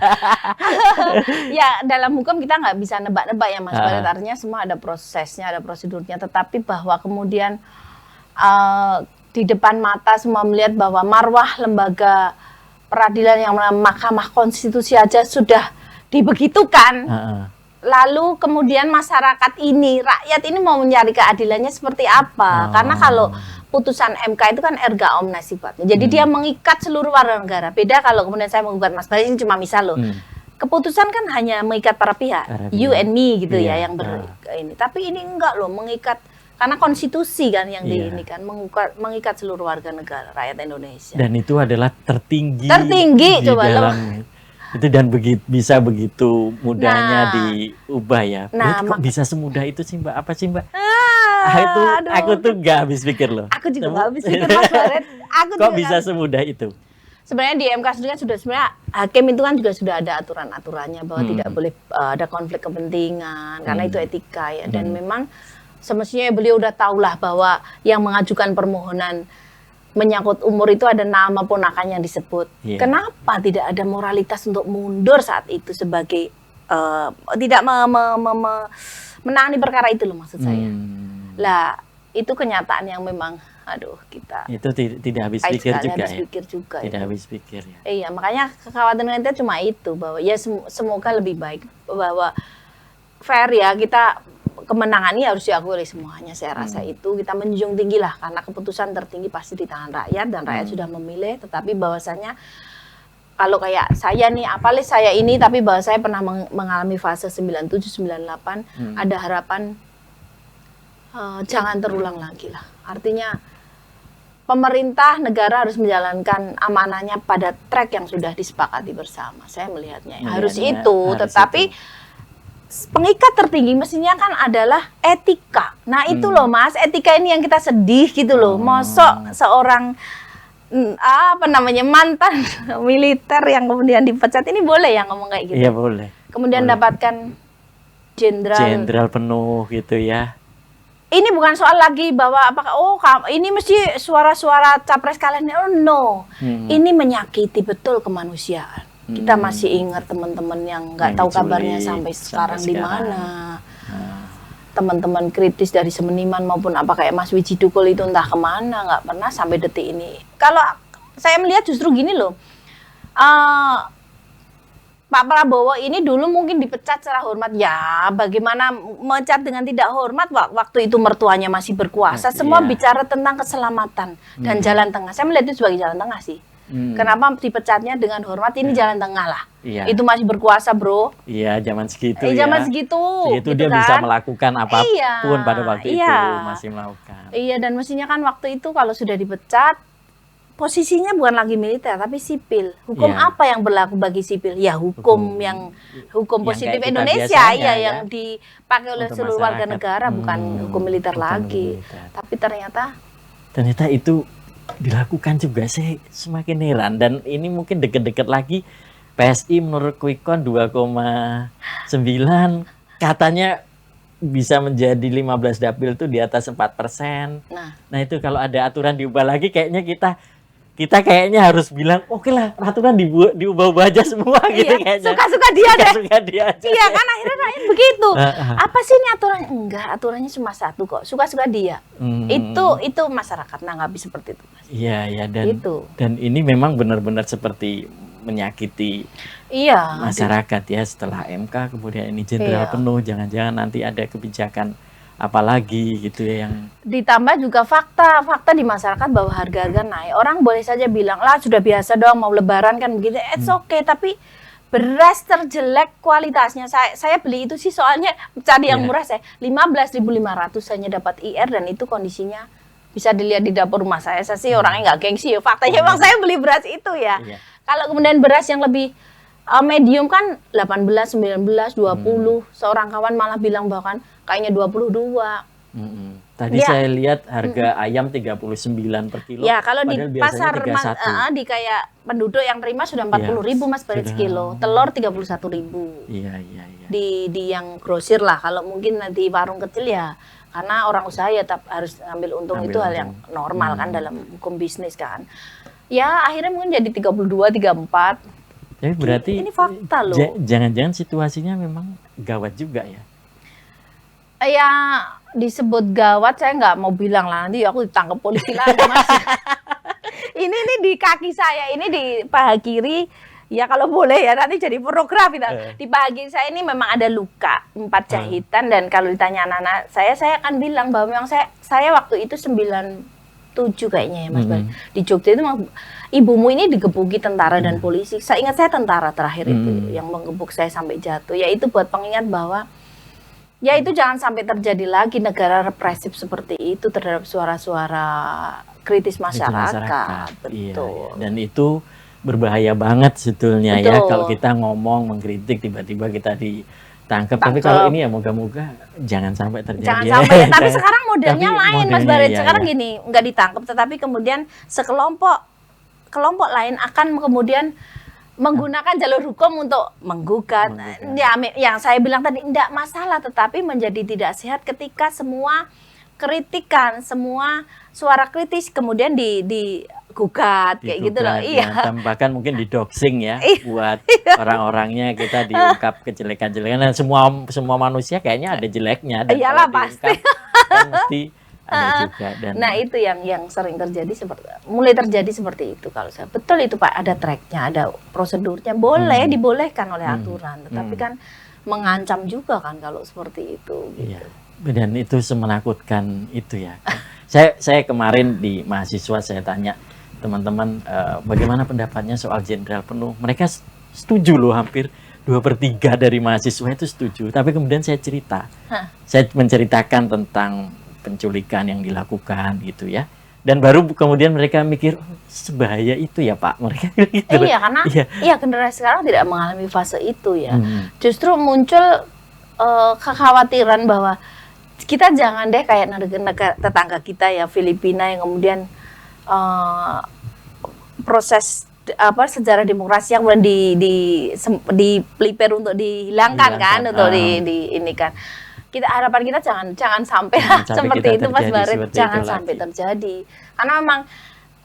Speaker 2: Ya, dalam hukum kita nggak bisa nebak-nebak ya Mas Baret. Artinya semua ada prosesnya, ada prosedurnya. Tetapi bahwa kemudian di depan mata semua melihat bahwa marwah lembaga peradilan yang Mahkamah Konstitusi aja sudah dibegitukan. Lalu kemudian masyarakat ini, rakyat ini mau mencari keadilannya seperti apa? Karena kalau putusan MK itu kan erga omnes sifatnya. Jadi dia mengikat seluruh warga negara. Beda kalau kemudian saya menggugat Mas Bayu, ini cuma misal loh. Keputusan kan hanya mengikat para pihak, you and me gitu ya yang ini. Tapi ini enggak loh, mengikat karena konstitusi kan yang ini kan mengikat seluruh warga negara, rakyat Indonesia.
Speaker 1: Dan itu adalah tertinggi
Speaker 2: coba loh.
Speaker 1: Itu dan bisa begitu mudahnya diubah ya. Kok bisa semudah itu sih Mbak? Apa sih Mbak? Aku tuh nggak habis pikir loh.
Speaker 2: Aku juga nggak habis pikir Mas Baret.
Speaker 1: Kok bisa semudah itu?
Speaker 2: Sebenarnya di MK sendiri kan sebenarnya hakim itu kan juga sudah ada aturan-aturannya bahwa tidak boleh ada konflik kepentingan karena itu etika ya. Dan memang semestinya beliau udah tahulah bahwa yang mengajukan permohonan menyangkut umur itu ada nama ponakannya yang disebut. Kenapa tidak ada moralitas untuk mundur saat itu sebagai tidak menangani perkara itu loh maksud saya. Lah itu kenyataan yang memang kita
Speaker 1: itu tidak habis pikir juga
Speaker 2: ya.
Speaker 1: Tidak habis pikir ya.
Speaker 2: Iya, makanya kekhawatiran kita cuma itu bahwa ya semoga lebih baik, bahwa fair ya, kita kemenangan ini harus diakui oleh semuanya. Saya rasa itu kita menjunjung tinggi lah, karena keputusan tertinggi pasti di tangan rakyat dan rakyat sudah memilih. Tetapi bahwasanya kalau kayak saya nih, apalagi saya ini, tapi bahwa saya pernah mengalami fase 97-98, ada harapan jangan terulang lagi lah. Artinya pemerintah negara harus menjalankan amanahnya pada track yang sudah disepakati bersama. Saya melihatnya harus itu, tetapi pengikat tertinggi mestinya kan adalah etika. Nah itu loh Mas, etika ini yang kita sedih gitu loh. Mosok seorang mantan militer yang kemudian dipecat ini boleh ya ngomong kayak gitu?
Speaker 1: Iya boleh.
Speaker 2: Kemudian dapatkan jenderal
Speaker 1: penuh gitu ya.
Speaker 2: Ini bukan soal lagi bahwa apakah ini mesti suara-suara capres kalian. No. Ini menyakiti betul kemanusiaan. Kita masih ingat teman-teman yang nggak tahu kabarnya sampai sekarang di mana. Teman-teman kritis dari Semeniman maupun apa kayak Mas Wiji Dukul itu entah kemana, nggak pernah sampai detik ini. Kalau saya melihat justru gini loh, Pak Prabowo ini dulu mungkin dipecat secara hormat. Ya, bagaimana memecat dengan tidak hormat waktu itu mertuanya masih berkuasa. Semua bicara tentang keselamatan dan jalan tengah. Saya melihat itu sebagai jalan tengah sih. Kenapa dipecatnya dengan hormat, ini jalan tengah lah.
Speaker 1: Iya.
Speaker 2: Itu masih berkuasa, Bro.
Speaker 1: Iya, zaman segitu
Speaker 2: Zaman
Speaker 1: ya.
Speaker 2: segitu.
Speaker 1: Segitu
Speaker 2: gitu
Speaker 1: dia bisa
Speaker 2: kan.
Speaker 1: melakukan apapun
Speaker 2: Iya,
Speaker 1: pada waktu itu
Speaker 2: iya.
Speaker 1: masih melakukan.
Speaker 2: Iya, dan mestinya kan waktu itu kalau sudah dipecat, posisinya bukan lagi militer tapi sipil. Hukum
Speaker 1: Iya.
Speaker 2: apa yang berlaku bagi sipil? Ya hukum
Speaker 1: Hukum
Speaker 2: hukum
Speaker 1: yang
Speaker 2: positif
Speaker 1: kayak kita
Speaker 2: Indonesia
Speaker 1: biasanya
Speaker 2: ya,
Speaker 1: ya,
Speaker 2: yang dipakai oleh
Speaker 1: untuk
Speaker 2: seluruh warga
Speaker 1: masyarakat.
Speaker 2: negara, bukan hukum militer
Speaker 1: Bukan
Speaker 2: lagi.
Speaker 1: hukum militer.
Speaker 2: Tapi ternyata
Speaker 1: itu dilakukan juga. Saya semakin heran, dan ini mungkin deket-deket lagi PSI menurut Quick Count 2,9 katanya bisa menjadi 15 dapil tuh di atas 4%. Nah itu kalau ada aturan diubah lagi, kayaknya kita kayaknya harus bilang oke lah, aturan diubah-ubah aja semua gitu
Speaker 2: iya,
Speaker 1: kayaknya.
Speaker 2: suka-suka dia deh.
Speaker 1: Suka-suka dia aja.
Speaker 2: Iya kan, akhirnya rakyat begitu. Apa sih ini aturannya? Enggak, aturannya cuma satu kok. Suka-suka dia. Itu masyarakat nanggapi seperti itu, Mas.
Speaker 1: Iya,
Speaker 2: Itu.
Speaker 1: dan ini memang benar-benar seperti menyakiti
Speaker 2: Iya.
Speaker 1: masyarakat ya, setelah MK kemudian ini jenderal
Speaker 2: Iya.
Speaker 1: penuh, jangan-jangan nanti ada kebijakan apalagi gitu ya yang
Speaker 2: Ditambah juga fakta di masyarakat bahwa harga-harga naik. Orang boleh saja bilang, lah sudah biasa dong mau lebaran kan begitu. It's okay, tapi beras terjelek kualitasnya. Saya beli itu sih soalnya cari yang murah, saya 15.500 hanya dapat IR, dan itu kondisinya bisa dilihat di dapur rumah saya. Saya sih orangnya nggak gengsi ya. Faktanya emang saya beli beras itu ya.
Speaker 1: Iya.
Speaker 2: Kalau kemudian beras yang lebih medium kan 18, 19, 20. Seorang kawan malah bilang bahkan kayaknya 22.
Speaker 1: Tadi saya lihat harga ayam 39 per kilo.
Speaker 2: Ya, kalau di
Speaker 1: padahal biasanya
Speaker 2: pasar
Speaker 1: 31.
Speaker 2: di kayak penduduk yang terima sudah 40.000 Mas Barit
Speaker 1: sudah.
Speaker 2: sekilo. Telur 31.000.
Speaker 1: Iya.
Speaker 2: Di yang grosir lah. Kalau mungkin nanti warung kecil ya, karena orang usaha ya harus ambil untung, itu hal yang normal kan dalam hukum bisnis kan. Ya, akhirnya mungkin jadi 32, 34.
Speaker 1: Jadi berarti
Speaker 2: Ini fakta loh.
Speaker 1: Jangan-jangan situasinya memang gawat juga ya.
Speaker 2: Ya, disebut gawat saya nggak mau bilang lah, nanti aku ditangkap polisi lagi, Mas. ini di kaki saya, ini di paha kiri. Ya kalau boleh ya nanti jadi pornografi. Di paha kiri saya ini memang ada luka 4 jahitan, dan kalau ditanya anak-anak saya akan bilang bahwa memang saya waktu itu 97 kayaknya ya, Mas Bal. Di Jogja itu ibumu ini digebuki tentara dan polisi. Saya ingat saya tentara terakhir itu yang menggebuk saya sampai jatuh. Ya itu buat pengingat bahwa ya itu jangan sampai terjadi lagi negara represif seperti itu terhadap suara-suara kritis masyarakat. Betul.
Speaker 1: Iya. Dan itu berbahaya banget sebetulnya ya,
Speaker 2: Betul.
Speaker 1: kalau kita ngomong mengkritik tiba-tiba kita ditangkap. Tapi kalau ini ya moga-moga jangan sampai terjadi.
Speaker 2: Jangan sampai ya. Tapi sekarang modelnya lain, Mas Barit.
Speaker 1: Iya,
Speaker 2: Sekarang gini, nggak ditangkap tetapi kemudian kelompok lain akan kemudian menggunakan jalur hukum untuk menggugat. Ya, yang saya bilang tadi tidak masalah, tetapi menjadi tidak sehat ketika semua kritikan, semua suara kritis kemudian digugat kayak gitu loh. Iya.
Speaker 1: Bahkan mungkin di-doxing ya, buat orang-orangnya kita diungkap kejelekan-jelekan, dan semua manusia kayaknya ada jeleknya, dan
Speaker 2: iyalah
Speaker 1: kalau
Speaker 2: pasti.
Speaker 1: diungkap, kan mesti ada juga. Dan
Speaker 2: nah itu yang sering terjadi, mulai terjadi seperti itu. Kalau saya betul itu Pak, ada tracknya, ada prosedurnya, boleh dibolehkan oleh aturan, tetapi kan mengancam juga kan kalau seperti itu. Gitu.
Speaker 1: Iya. Dan itu semenakutkan itu ya. Saya kemarin di mahasiswa saya tanya teman-teman bagaimana pendapatnya soal jenderal penuh. Mereka setuju loh, hampir 2/3 dari mahasiswa itu setuju. Tapi kemudian saya menceritakan tentang penculikan yang dilakukan gitu ya. Dan baru kemudian mereka mikir, oh, sebahaya itu ya Pak, mereka gitu.
Speaker 2: Iya, karena generasi sekarang tidak mengalami fase itu ya. Justru muncul kekhawatiran bahwa kita jangan deh kayak negara tetangga kita ya, Filipina, yang kemudian proses sejarah demokrasi yang kemudian dipelipir untuk dihilangkan kan, untuk ini kan. Harapan kita jangan sampai seperti itu Mas Barit, jangan sampai terjadi. Karena memang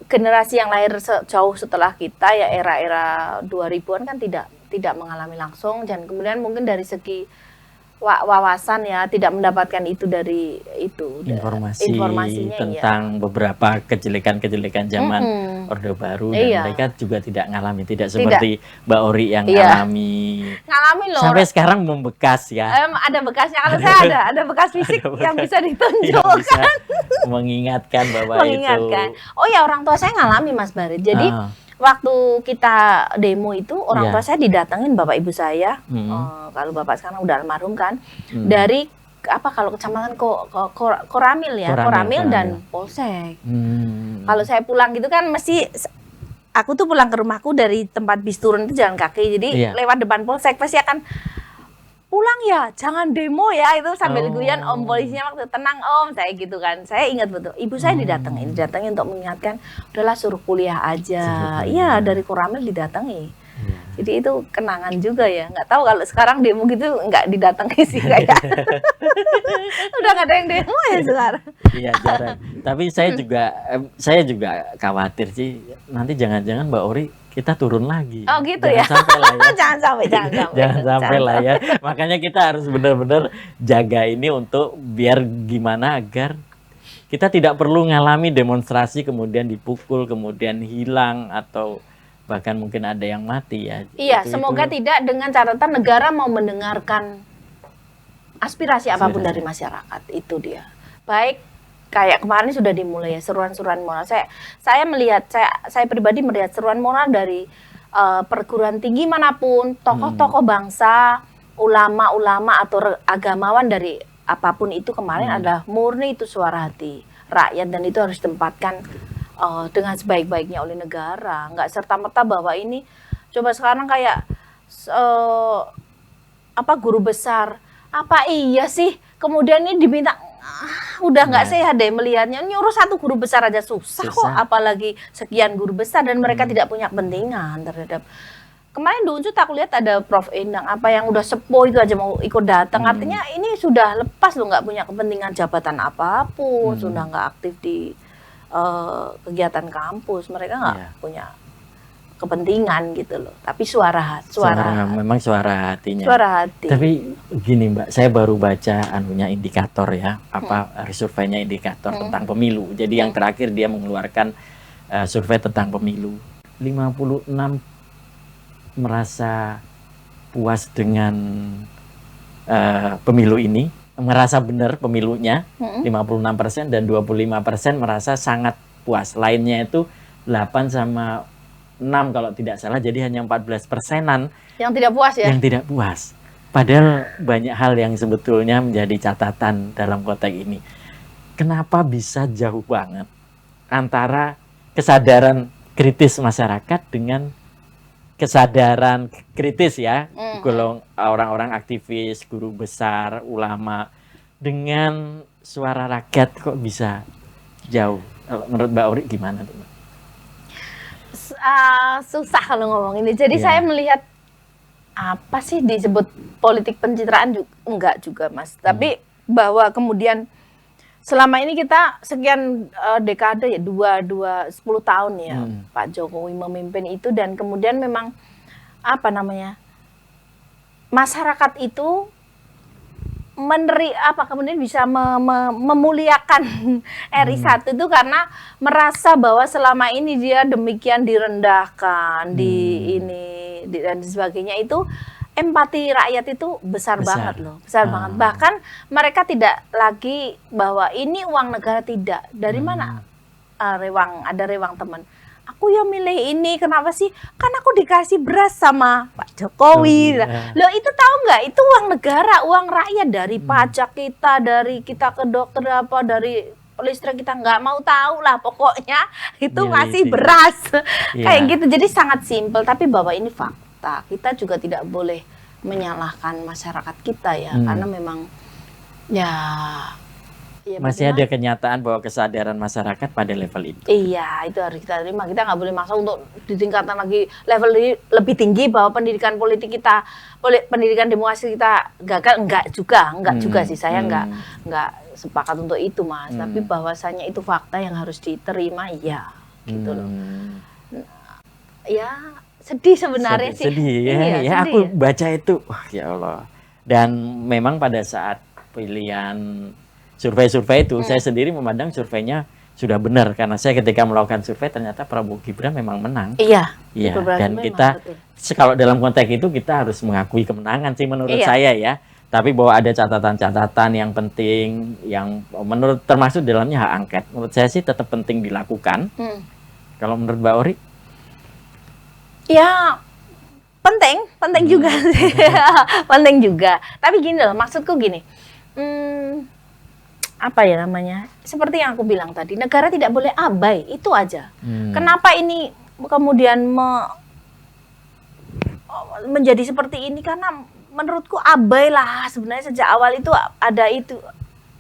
Speaker 2: generasi yang lahir jauh setelah kita ya, era-era 2000-an kan tidak mengalami langsung, dan kemudian mungkin dari segi wawasan ya tidak mendapatkan itu dari informasinya
Speaker 1: tentang beberapa kejelekan-kejelekan zaman Orde Baru, dan mereka juga tidak ngalami, tidak seperti Mbak Ori yang ngalami
Speaker 2: loh.
Speaker 1: Sampai sekarang membekas ya.
Speaker 2: Ada bekasnya, kalau saya ada bekas fisik yang bisa ditunjukkan.
Speaker 1: Bisa mengingatkan bahwa itu.
Speaker 2: Oh ya, orang tua saya ngalami Mas Barit. Jadi waktu kita demo itu orang
Speaker 1: Iya.
Speaker 2: tua saya didatengin bapak ibu saya, kalau bapak sekarang udah almarhum kan, dari apa kalau kecamatan Koramil ya, Koramil dan Polsek. Kalau saya pulang gitu kan mesti aku tuh pulang ke rumahku dari tempat bis turun itu jalan kaki, jadi
Speaker 1: Iya.
Speaker 2: lewat depan Polsek pasti akan pulang ya, jangan demo ya, itu sambil guyon om polisinya waktu, tenang om, saya gitu kan. Saya ingat betul, ibu saya didatengin untuk mengingatkan, udahlah suruh kuliah aja. Iya, dari Koramil didatangi. Jadi itu kenangan juga ya. Nggak tahu kalau sekarang demo gitu nggak didatangi sih kayak. Udah nggak ada yang demo ya sekarang.
Speaker 1: Iya, jarang. Tapi saya juga khawatir sih, nanti jangan-jangan Mbak Ori kita turun lagi.
Speaker 2: Oh gitu
Speaker 1: Jangan
Speaker 2: ya.
Speaker 1: sampai lah ya.
Speaker 2: Jangan sampai.
Speaker 1: Jangan sampai lah ya. Makanya kita harus benar-benar jaga ini untuk biar gimana agar kita tidak perlu ngalami demonstrasi kemudian dipukul, kemudian hilang atau bahkan mungkin ada yang mati ya.
Speaker 2: Iya, semoga tidak, dengan catatan negara mau mendengarkan aspirasi apapun dari masyarakat, itu dia. Baik kayak kemarin sudah dimulai ya seruan-seruan moral. Saya melihat, saya pribadi melihat seruan moral dari perguruan tinggi manapun, tokoh-tokoh bangsa, ulama-ulama atau agamawan dari apapun itu kemarin adalah murni itu suara hati rakyat, dan itu harus ditempatkan dengan sebaik-baiknya oleh negara. Nggak serta-merta bahwa ini coba sekarang kayak guru besar, apa iya sih kemudian ini diminta, udah nggak sehat deh melihatnya, nyuruh satu guru besar aja susah kok, apalagi sekian guru besar, dan mereka tidak punya kepentingan terhadap. Kemarin di Unsut aku lihat ada Prof. Endang, apa yang udah sepo itu aja mau ikut datang, artinya ini sudah lepas loh, nggak punya kepentingan jabatan apapun, sudah nggak aktif di kegiatan kampus, mereka nggak punya kepentingan gitu loh, tapi
Speaker 1: memang suara hatinya.
Speaker 2: Suara hati.
Speaker 1: Tapi gini Mbak, saya baru baca indikator ya, surveinya indikator tentang pemilu. Jadi yang terakhir dia mengeluarkan survei tentang pemilu. 56 merasa puas dengan pemilu ini, merasa benar pemilunya 56%, dan 25% merasa sangat puas. Lainnya itu 8 sama 6 kalau tidak salah, jadi hanya 14%-an
Speaker 2: yang tidak puas ya.
Speaker 1: Yang tidak puas. Padahal banyak hal yang sebetulnya menjadi catatan dalam konteks ini. Kenapa bisa jauh banget antara kesadaran kritis masyarakat dengan kesadaran kritis ya, orang-orang aktivis, guru besar, ulama, dengan suara rakyat kok bisa jauh? Menurut Mbak Ori gimana tuh, Mbak?
Speaker 2: Susah kalau ngomong ini. Jadi saya melihat apa sih disebut politik pencitraan juga, enggak juga Mas. Tapi bahwa kemudian selama ini kita sekian dekade ya, 10 tahun ya Pak Jokowi memimpin itu, dan kemudian memang masyarakat itu kemudian bisa memuliakan RI1 itu karena merasa bahwa selama ini dia demikian direndahkan, dan sebagainya. Itu empati rakyat itu besar banget loh, besar banget. Bahkan mereka tidak lagi bahwa ini uang negara, tidak. Dari mana ada rewang teman. Aku ya milih ini, kenapa sih? Kan aku dikasih beras sama Pak Jokowi. Loh itu tahu nggak? Itu uang negara, uang rakyat, dari pajak kita, dari kita ke dokter dari listrik kita, nggak mau tahu lah pokoknya itu masih beras. Kayak gitu. Jadi sangat simpel, tapi bahwa ini fakta. Kita juga tidak boleh menyalahkan masyarakat kita ya, karena memang ya
Speaker 1: masih ada kenyataan bahwa kesadaran masyarakat pada level itu.
Speaker 2: Iya, itu harus kita terima. Kita nggak boleh maksa untuk ditingkatkan lagi level lebih tinggi, bahwa pendidikan politik kita, pendidikan demokrasi kita gagal. Enggak juga sih. Saya nggak sepakat untuk itu Mas. Tapi bahwasanya itu fakta yang harus diterima, ya gitu loh. Ya sedih sebenarnya sih.
Speaker 1: Sedih ya,
Speaker 2: iya, sedih.
Speaker 1: Aku baca itu, wah ya Allah. Dan memang pada saat pilihan survei-survei itu, saya sendiri memandang surveinya sudah benar, karena saya ketika melakukan survei ternyata Prabowo Gibran memang menang.
Speaker 2: Iya.
Speaker 1: Dan kita kalau dalam konteks itu kita harus mengakui kemenangan sih menurut saya ya. Tapi bahwa ada catatan-catatan yang penting, yang menurut termasuk dalamnya hak angket, menurut saya sih tetap penting dilakukan. Kalau menurut Mbak Ori?
Speaker 2: Ya penting juga sih. Penting juga. Tapi gini loh, maksudku gini. Apa ya namanya? Seperti yang aku bilang tadi, negara tidak boleh abai, itu aja. Kenapa ini kemudian menjadi seperti ini? Karena menurutku abai lah sebenarnya sejak awal itu ada itu.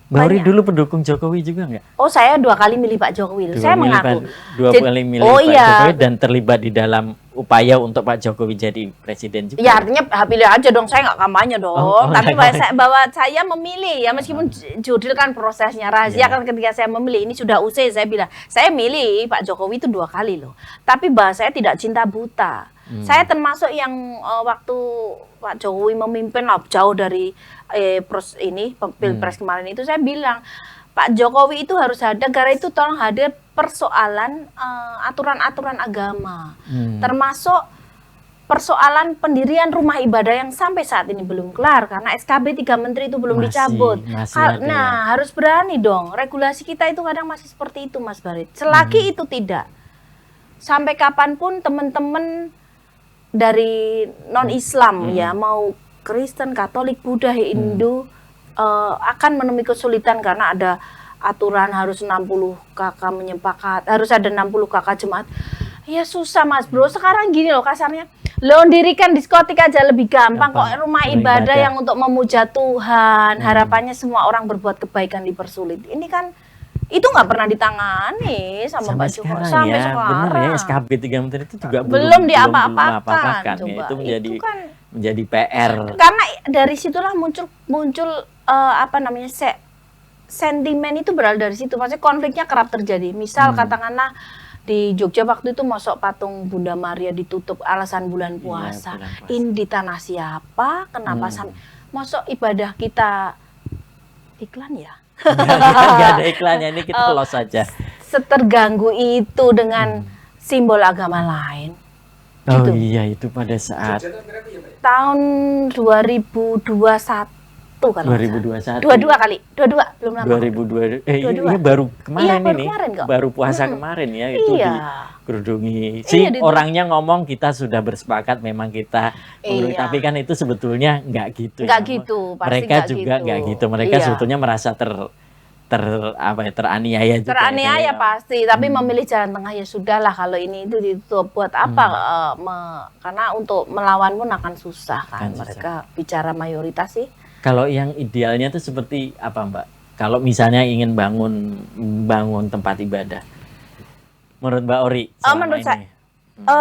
Speaker 1: Mbak Ori
Speaker 2: banyak.
Speaker 1: dulu pendukung Jokowi juga nggak?
Speaker 2: Oh, saya 2 kali milih Pak Jokowi. Saya mengaku.
Speaker 1: 2 kali milih Pak Jokowi dan terlibat di dalam upaya untuk Pak Jokowi jadi presiden juga.
Speaker 2: Ya artinya pilih aja dong, saya nggak kampanye dong. Tapi bahwa saya memilih ya, meskipun judul kan prosesnya rahasia kan, ketika saya memilih ini sudah usai, saya bilang saya milih Pak Jokowi itu 2 kali loh. Tapi bahwa saya tidak cinta buta. Saya termasuk yang waktu Pak Jokowi memimpin jauh dari pilpres kemarin itu, saya bilang Pak Jokowi itu harus hadir, negara itu tolong hadir persoalan aturan-aturan agama, termasuk persoalan pendirian rumah ibadah yang sampai saat ini belum kelar karena SKB 3 Menteri itu belum dicabut. Nah, harus berani dong. Regulasi kita itu kadang masih seperti itu, Mas Barit. Selagi itu tidak, sampai kapanpun teman-teman dari non-Islam ya, mau Kristen, Katolik, Buddha, Hindu akan menemui kesulitan karena ada aturan harus 60 kakak menyepakat, harus ada 60 kakak jemaat. Ya susah Mas Bro, sekarang gini loh kasarnya, lo dirikan diskotik aja lebih gampang kok, rumah ibadah yang untuk memuja Tuhan, harapannya semua orang berbuat kebaikan dipersulit. Ini kan itu nggak pernah ditangani sama Pak Jokowi sampai sekarang.
Speaker 1: Benar ya, SKB 3 Menteri itu juga
Speaker 2: belum diapa-apakan.
Speaker 1: Itu menjadi PR.
Speaker 2: Karena dari situlah muncul apa namanya sentimen itu berasal dari situ. Maksudnya konfliknya kerap terjadi. Misal katakanlah di Jogja waktu itu mosok patung Bunda Maria ditutup alasan bulan puasa. Ini di tanah siapa? Kenapa sampai mosok ibadah kita iklan ya?
Speaker 1: Nggak ada iklannya, ini kita close saja.
Speaker 2: Seterganggu itu dengan simbol agama lain.
Speaker 1: Oh gitu. Iya, itu pada saat
Speaker 2: tahun 2021 kalau
Speaker 1: 2021.
Speaker 2: 22 kali. 22 belum lama.
Speaker 1: 2022. Iya baru kemarin ini. Baru puasa kemarin ya, itu dikerudungi. Orangnya ngomong kita sudah bersepakat memang kita tapi kan itu sebetulnya nggak gitu.
Speaker 2: Nggak gitu, pasti
Speaker 1: mereka juga nggak gitu. Mereka sebetulnya merasa teraniaya juga.
Speaker 2: Teraniaya pasti, tapi memilih jalan tengah ya sudahlah, kalau ini itu ditutup buat apa? Karena untuk melawan pun akan susah kan. Mereka bicara mayoritas sih.
Speaker 1: Kalau yang idealnya itu seperti apa Mbak? Kalau misalnya ingin bangun tempat ibadah, menurut Mbak Ori?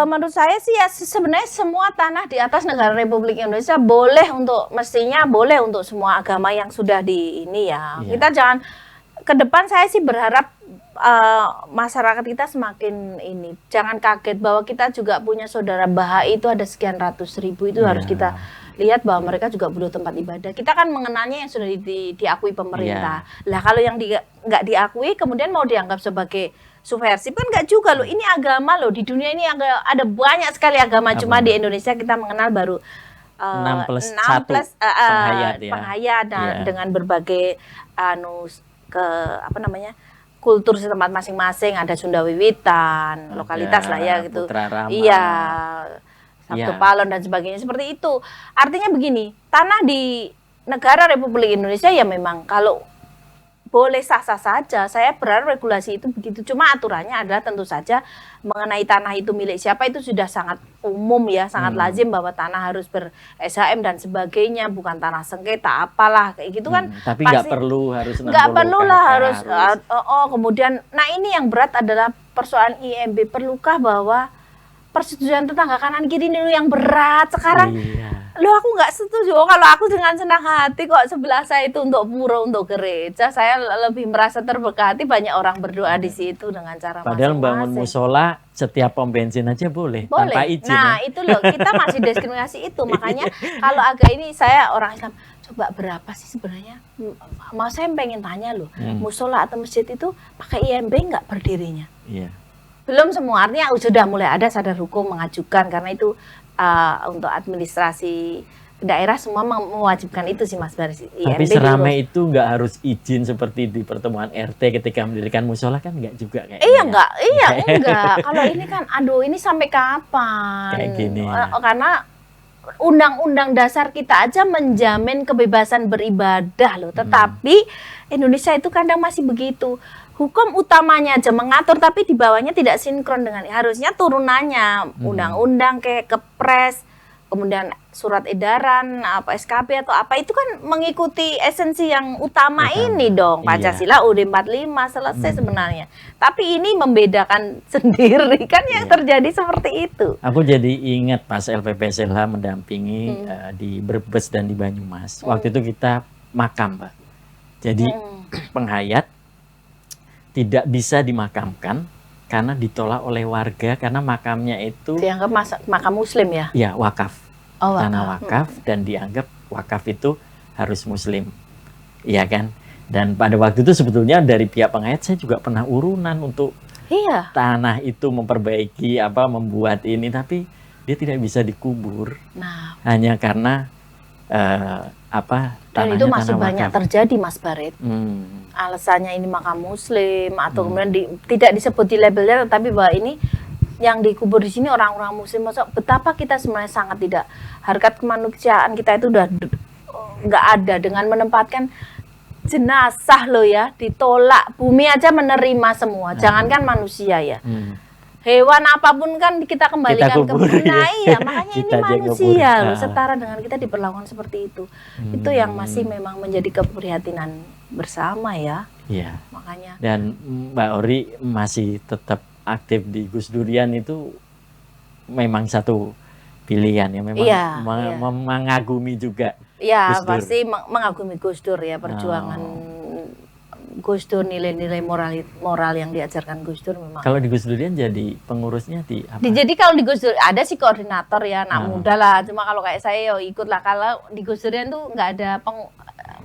Speaker 2: Menurut saya sih ya sebenarnya semua tanah di atas negara Republik Indonesia mestinya boleh untuk semua agama yang sudah di ini ya. Kita jangan ke depan, saya sih berharap masyarakat kita semakin ini, jangan kaget bahwa kita juga punya saudara Bahai itu ada sekian ratus ribu, itu harus kita lihat bahwa mereka juga butuh tempat ibadah. Kita kan mengenalnya yang sudah diakui pemerintah. Lah kalau yang nggak diakui kemudian mau dianggap sebagai subversif kan nggak juga loh. Ini agama loh, di dunia ini ada banyak sekali agama. Cuma di Indonesia kita mengenal baru
Speaker 1: 6+1
Speaker 2: penghayat dengan berbagai kultur setempat masing-masing, ada Sunda Wiwitan, lokalitas lah ya gitu. Iya. Sabtu Palon dan sebagainya seperti itu. Artinya begini, tanah di negara Republik Indonesia ya memang kalau boleh sah-sah saja. Saya berharap regulasi itu begitu. Cuma aturannya adalah tentu saja mengenai tanah itu milik siapa itu sudah sangat umum ya, sangat lazim bahwa tanah harus ber-SHM dan sebagainya, bukan tanah sengketa apalah kayak gitu kan.
Speaker 1: Tapi nggak perlu harus.
Speaker 2: Nggak perlu lah harus. Kemudian, nah ini yang berat adalah persoalan IMB. Perlukah bahwa persetujuan tetangga kanan kiri ini yang berat sekarang? Loh aku nggak setuju. Kalau aku dengan senang hati kok sebelah saya itu untuk pura, untuk gereja, saya lebih merasa terberkati, banyak orang berdoa di situ dengan cara masing-masing.
Speaker 1: Padahal bangun musola setiap pom bensin aja boleh tanpa izin.
Speaker 2: Nah itu loh, kita masih diskriminasi itu. Makanya kalau agak ini saya orang Islam, coba berapa sih sebenarnya? Mau saya pengen tanya loh, musola atau masjid itu pakai IMB nggak berdirinya?
Speaker 1: Iya.
Speaker 2: Belum semua, artinya sudah mulai ada sadar hukum mengajukan karena itu untuk administrasi daerah semua mewajibkan itu sih Mas Baris.
Speaker 1: Tapi seramai itu nggak harus izin seperti di pertemuan RT ketika mendirikan musola kan nggak juga kayak
Speaker 2: enggak. Kalau ini kan aduh ini sampai kapan?
Speaker 1: Kayak gini.
Speaker 2: Karena undang-undang dasar kita aja menjamin kebebasan beribadah loh. Tetapi Indonesia itu kadang masih begitu. Hukum utamanya aja mengatur tapi di bawahnya tidak sinkron dengan harusnya turunannya undang-undang kayak kepres, kemudian surat edaran, apa SKP atau apa itu kan mengikuti esensi yang utama ini dong. Pancasila UUD 45 selesai sebenarnya. Tapi ini membedakan sendiri kan yang terjadi seperti itu.
Speaker 1: Aku jadi ingat pas LPPSLH mendampingi di Brebes dan di Banyumas. Waktu itu kita makam, Pak. Jadi penghayat tidak bisa dimakamkan karena ditolak oleh warga karena makamnya itu
Speaker 2: dianggap makam muslim ya?
Speaker 1: Ya, wakaf. Tanah
Speaker 2: wakaf.
Speaker 1: wakaf dan dianggap wakaf itu harus muslim. Iya kan? Dan pada waktu itu sebetulnya dari pihak penghayat saya juga pernah urunan untuk tanah itu memperbaiki membuat ini tapi dia tidak bisa dikubur.
Speaker 2: Nah,
Speaker 1: hanya karena
Speaker 2: dan itu masih banyak terjadi Mas Barit. Alasannya ini makam muslim atau kemudian tidak disebut di labelnya tetapi bahwa ini yang dikubur di sini orang-orang muslim. Betapa kita sebenarnya sangat tidak harkat kemanusiaan kita itu udah nggak ada dengan menempatkan jenazah loh ya ditolak, bumi aja menerima semua, jangankan manusia ya. Hewan apapun kan kita kembalikan ke bumi. Nah, iya, makanya ini manusia loh, setara dengan kita diperlakukan seperti itu. Itu yang masih memang menjadi keprihatinan bersama ya.
Speaker 1: Iya.
Speaker 2: Makanya.
Speaker 1: Dan Mbak Ori masih tetap aktif di Gus Durian itu memang satu pilihan ya, memang mengagumi juga.
Speaker 2: Ya, pasti mengagumi Gus Dur ya, perjuangan Gus Dur, nilai-nilai moral yang diajarkan Gus Dur memang.
Speaker 1: Kalau di Gus Durian jadi pengurusnya di apa?
Speaker 2: Jadi kalau di Gus Dur ada sih koordinator ya, anak muda lah. Cuma kalau kayak saya ikut lah. Kalau di Gus Durian tuh nggak ada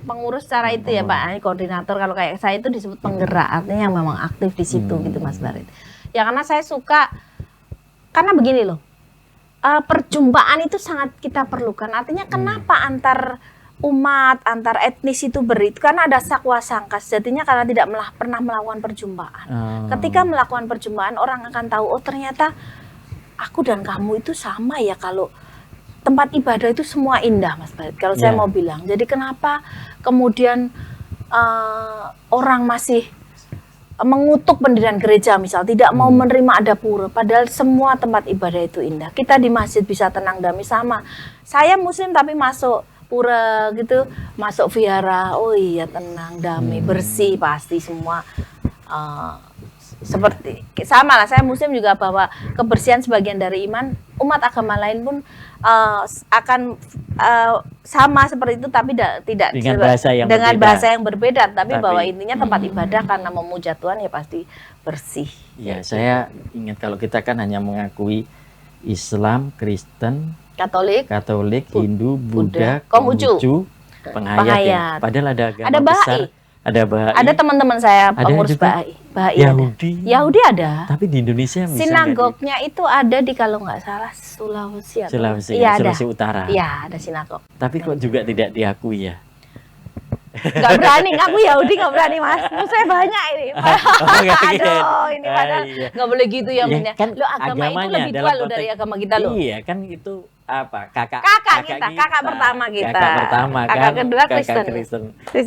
Speaker 2: pengurus secara itu ya Pak, koordinator. Kalau kayak saya itu disebut penggerak, artinya yang memang aktif di situ gitu Mas Barit. Ya karena saya suka, karena begini loh, perjumpaan itu sangat kita perlukan. Artinya kenapa antar umat, antar etnis itu karena ada sakwa sangka. Sejatinya karena tidak pernah melakukan perjumpaan. Ketika melakukan perjumpaan, orang akan tahu, oh ternyata aku dan kamu itu sama ya. Kalau tempat ibadah itu semua indah Mas Barit, kalau saya mau bilang. Jadi kenapa kemudian orang masih mengutuk pendirian gereja misal, tidak mau menerima ada pura, padahal semua tempat ibadah itu indah. Kita di masjid bisa tenang damai sama. Saya muslim tapi masuk pura gitu, masuk vihara, oh iya tenang damai, bersih pasti semua. Seperti sama lah, saya muslim juga bahwa kebersihan sebagian dari iman. Umat agama lain pun akan sama seperti itu, tapi tidak dengan bahasa yang berbeda. Tapi bahwa intinya tempat ibadah karena memuja Tuhan ya pasti bersih.
Speaker 1: Ya, saya ingat kalau kita kan hanya mengakui Islam, Kristen, Katolik, Hindu, Buddha, Konghucu, penghayat. Ya. Padahal ada agama besar. Ada
Speaker 2: teman-teman saya pengurus Bahai. Yahudi ada.
Speaker 1: Tapi di Indonesia misalnya
Speaker 2: sinagognya itu ada di kalau nggak salah Sulawesi
Speaker 1: Utara.
Speaker 2: Iya, ada sinagog.
Speaker 1: Tapi kok juga tidak diakui ya?
Speaker 2: Nggak berani, ngaku Yahudi nggak berani Mas. Musuhnya banyak ini. Aduh, ini padahal nggak boleh gitu ya. Kan lo agama itu lebih tua lo dari agama kita lo.
Speaker 1: Iya, kan itu kakak
Speaker 2: pertama kita.
Speaker 1: Kakak
Speaker 2: kedua Kristen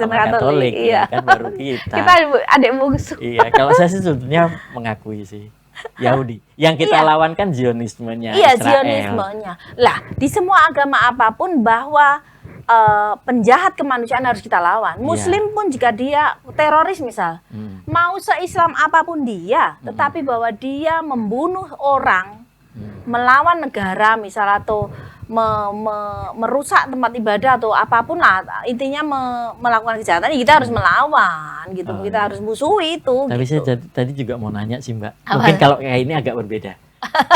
Speaker 2: Katolik. Iya.
Speaker 1: Kan baru kita.
Speaker 2: Kita adik bungsu.
Speaker 1: Iya, kalau saya sih sebetulnya mengakui sih Yahudi. Yang kita lawan kan Zionismenya
Speaker 2: Iya,
Speaker 1: Israel.
Speaker 2: Zionismenya. Lah, di semua agama apapun bahwa penjahat kemanusiaan harus kita lawan. Muslim pun jika dia teroris misal, mau se-Islam apapun dia, tetapi bahwa dia membunuh orang, melawan negara misal atau merusak tempat ibadah atau apapun lah, intinya melakukan kejahatan, kita harus melawan gitu, kita harus musuhi itu.
Speaker 1: Tapi
Speaker 2: gitu.
Speaker 1: saya tadi juga mau nanya sih Mbak, mungkin kalau kayak ini agak berbeda.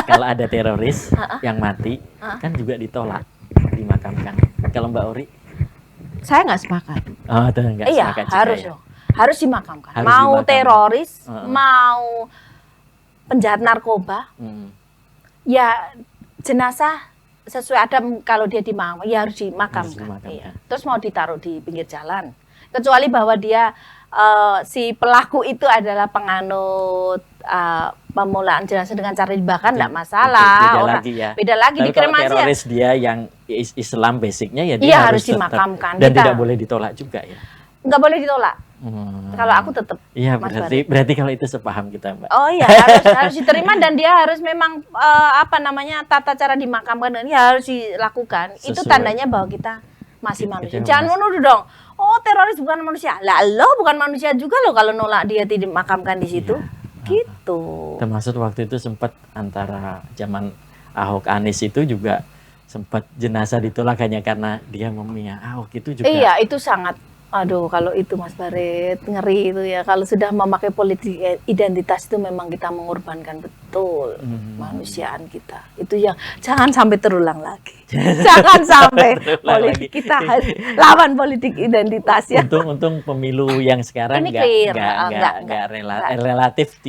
Speaker 1: Kalau ada teroris yang mati, kan juga ditolak dimakamkan. Kalau Mbak Ori?
Speaker 2: Saya nggak sepakat.
Speaker 1: Oh, nggak sepakat juga
Speaker 2: harus
Speaker 1: ya?
Speaker 2: Harus dimakamkan.
Speaker 1: Harus
Speaker 2: mau
Speaker 1: dimakamkan.
Speaker 2: Teroris, mau penjahat narkoba, ya jenazah sesuai adat kalau dia dimakamkan ya harus dimakamkan.
Speaker 1: dimakamkan.
Speaker 2: Iya. Terus mau ditaruh di pinggir jalan. Kecuali bahwa dia si pelaku itu adalah penganut pemulaan jenazah dengan cara dibakar enggak masalah.
Speaker 1: Beda lagi ya.
Speaker 2: Beda lagi
Speaker 1: Tapi
Speaker 2: di
Speaker 1: kalau
Speaker 2: kremasi.
Speaker 1: teroris dia yang Islam basicnya ya dia
Speaker 2: Iya,
Speaker 1: harus tetap,
Speaker 2: dimakamkan.
Speaker 1: dan
Speaker 2: Kita
Speaker 1: tidak boleh ditolak juga ya.
Speaker 2: enggak boleh ditolak. Kalau aku tetap.
Speaker 1: Iya,
Speaker 2: Mas
Speaker 1: berarti kalau itu sepaham kita, Mbak.
Speaker 2: Oh iya, harus diterima dan dia harus memang tata cara dimakamkan ini harus dilakukan. Itu
Speaker 1: Sesuai.
Speaker 2: tandanya bahwa kita masih manusia.
Speaker 1: Kita
Speaker 2: Jangan menuduh dong. Oh, teroris bukan manusia. Lah, lo bukan manusia juga lo kalau nolak dia tidak dimakamkan di situ. Gitu.
Speaker 1: Termasuk waktu itu sempat antara zaman Ahok Anies itu juga sempat jenazah ditolak hanya karena dia memihak Ahok itu juga.
Speaker 2: Iya, itu sangat. Aduh, kalau itu Mas Barit, ngeri itu ya. Kalau sudah memakai politik identitas itu memang kita mengorbankan betul manusiaan kita. Itu yang jangan sampai terulang lagi. Jangan sampai politik kita lawan politik identitas ya.
Speaker 1: Untung pemilu yang sekarang
Speaker 2: Ini clear.
Speaker 1: relatif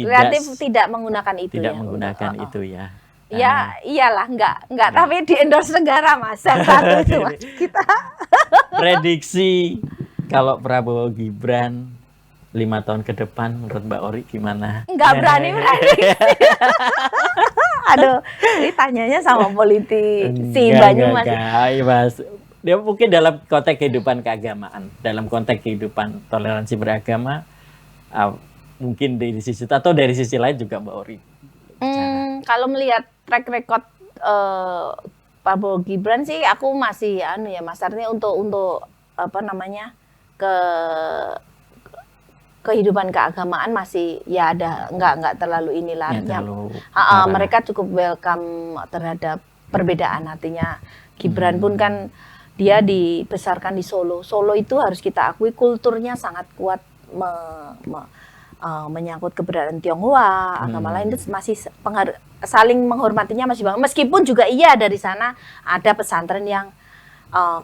Speaker 2: tidak menggunakan itu
Speaker 1: tidak
Speaker 2: ya.
Speaker 1: menggunakan itu ya.
Speaker 2: Ya, iyalah, enggak. Tapi di endorse negara Mas. Yang satu itu Mas. Kita
Speaker 1: Prediksi kalau Prabowo Gibran 5 tahun ke depan menurut Mbak Ori gimana?
Speaker 2: enggak berani prediksi. Aduh, ini tanyanya sama politisi Banyumas.
Speaker 1: Mas. Dia mungkin dalam konteks kehidupan keagamaan, dalam konteks kehidupan toleransi beragama, mungkin dari sisi itu atau dari sisi lain juga Mbak Ori.
Speaker 2: Kalau melihat track record Prabowo Gibran sih, aku masih Mas Arni untuk kehidupan keagamaan masih ya ada enggak terlalu inilah
Speaker 1: Ya,
Speaker 2: mereka cukup welcome terhadap perbedaan. Artinya Gibran pun kan dia dibesarkan di Solo. Solo itu harus kita akui kulturnya sangat kuat menyangkut keberadaan Tionghoa, agama lain itu masih saling menghormatinya masih banget. Meskipun juga iya dari sana ada pesantren yang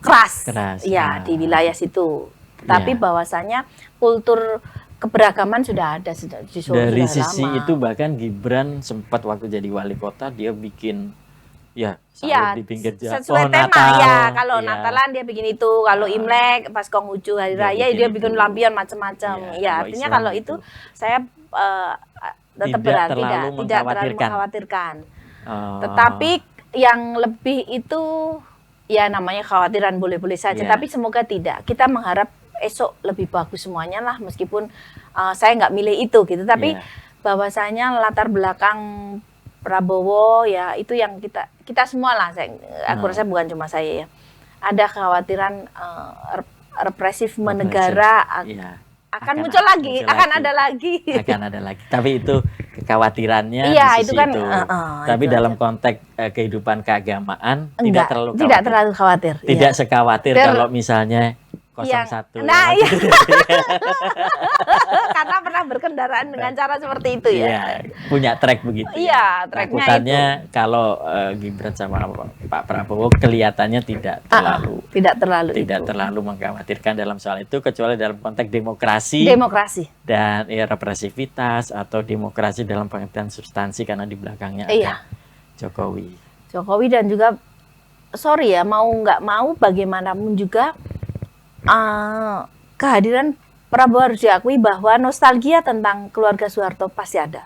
Speaker 2: keras ya di wilayah situ. Tapi bahwasanya kultur keberagaman sudah ada di Solo
Speaker 1: dari
Speaker 2: sudah
Speaker 1: sisi
Speaker 2: lama.
Speaker 1: itu bahkan Gibran sempat waktu jadi wali kota dia bikin sahur di pinggir jalan.
Speaker 2: Sesuai tema
Speaker 1: Natal,
Speaker 2: ya. Kalau Natalan dia bikin itu, kalau Imlek pas Konghucu hari raya dia bikin lampion macam-macam. Ya, artinya kalau itu saya tetap berarti tidak terlalu mengkhawatirkan. Tetapi yang lebih itu ya namanya khawatiran boleh-boleh saja, tapi semoga tidak. Kita mengharap esok lebih bagus semuanya lah, meskipun saya nggak milih itu gitu. Tapi bahwasanya latar belakang Prabowo ya itu yang kita semua lah. Aku rasa bukan cuma saya ya. Ada kekhawatiran represif negara akan muncul lagi, akan ada lagi.
Speaker 1: Tapi itu kekhawatirannya di sisi
Speaker 2: itu kan,
Speaker 1: itu. Tapi
Speaker 2: itu
Speaker 1: dalam konteks kehidupan keagamaan tidak terlalu
Speaker 2: khawatir.
Speaker 1: Tidak sekhawatir kalau misalnya 01.
Speaker 2: Nah, iya. Karena pernah berkendaraan dengan cara seperti itu ya.
Speaker 1: Iya, punya track begitu.
Speaker 2: Iya, tracknya
Speaker 1: Takutannya kalau Gibran sama Pak Prabowo kelihatannya tidak terlalu mengkhawatirkan dalam soal itu, kecuali dalam konteks demokrasi dan represivitas atau demokrasi dalam pengertian substansi, karena di belakangnya ada Jokowi
Speaker 2: dan juga sorry ya, mau nggak mau bagaimanapun juga kehadiran Prabowo harus diakui bahwa nostalgia tentang keluarga Soeharto pasti ada.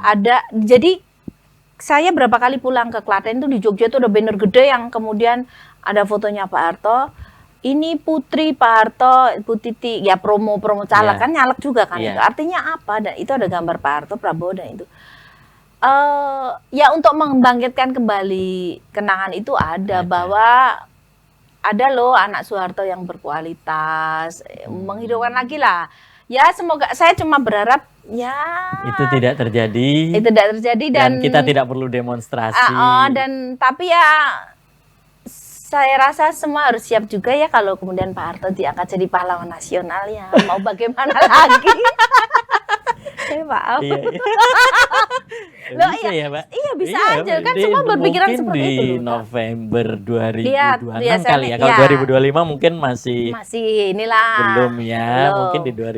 Speaker 2: Ada. Jadi saya berapa kali pulang ke Klaten itu di Jogja itu ada banner gede yang kemudian ada fotonya Pak Harto. Ini putri Pak Harto, Bu Titi, ya promo caleg kan nyalek juga kan itu. Artinya apa? Dan itu ada gambar Pak Harto, Prabowo dan itu. Ya untuk membangkitkan kembali kenangan itu ada. Bahwa ada loh anak Soeharto yang berkualitas, menghidupkan lagi lah. Ya semoga, saya cuma berharap ya
Speaker 1: itu tidak terjadi.
Speaker 2: Dan
Speaker 1: kita tidak perlu demonstrasi.
Speaker 2: Tapi ya saya rasa semua harus siap juga ya kalau kemudian Pak Harto diangkat jadi pahlawan nasional ya. Mau bagaimana lagi? Maaf. Loh,
Speaker 1: Bisa ya, Mbak?
Speaker 2: iya bisa aja kan, semua berpikiran
Speaker 1: mungkin
Speaker 2: seperti
Speaker 1: di
Speaker 2: itu loh.
Speaker 1: November 2026
Speaker 2: Iya,
Speaker 1: kali ya.
Speaker 2: biasanya
Speaker 1: Kalau
Speaker 2: iya.
Speaker 1: 2025 mungkin masih
Speaker 2: Masih inilah.
Speaker 1: belum ya. Mungkin di
Speaker 2: Belum.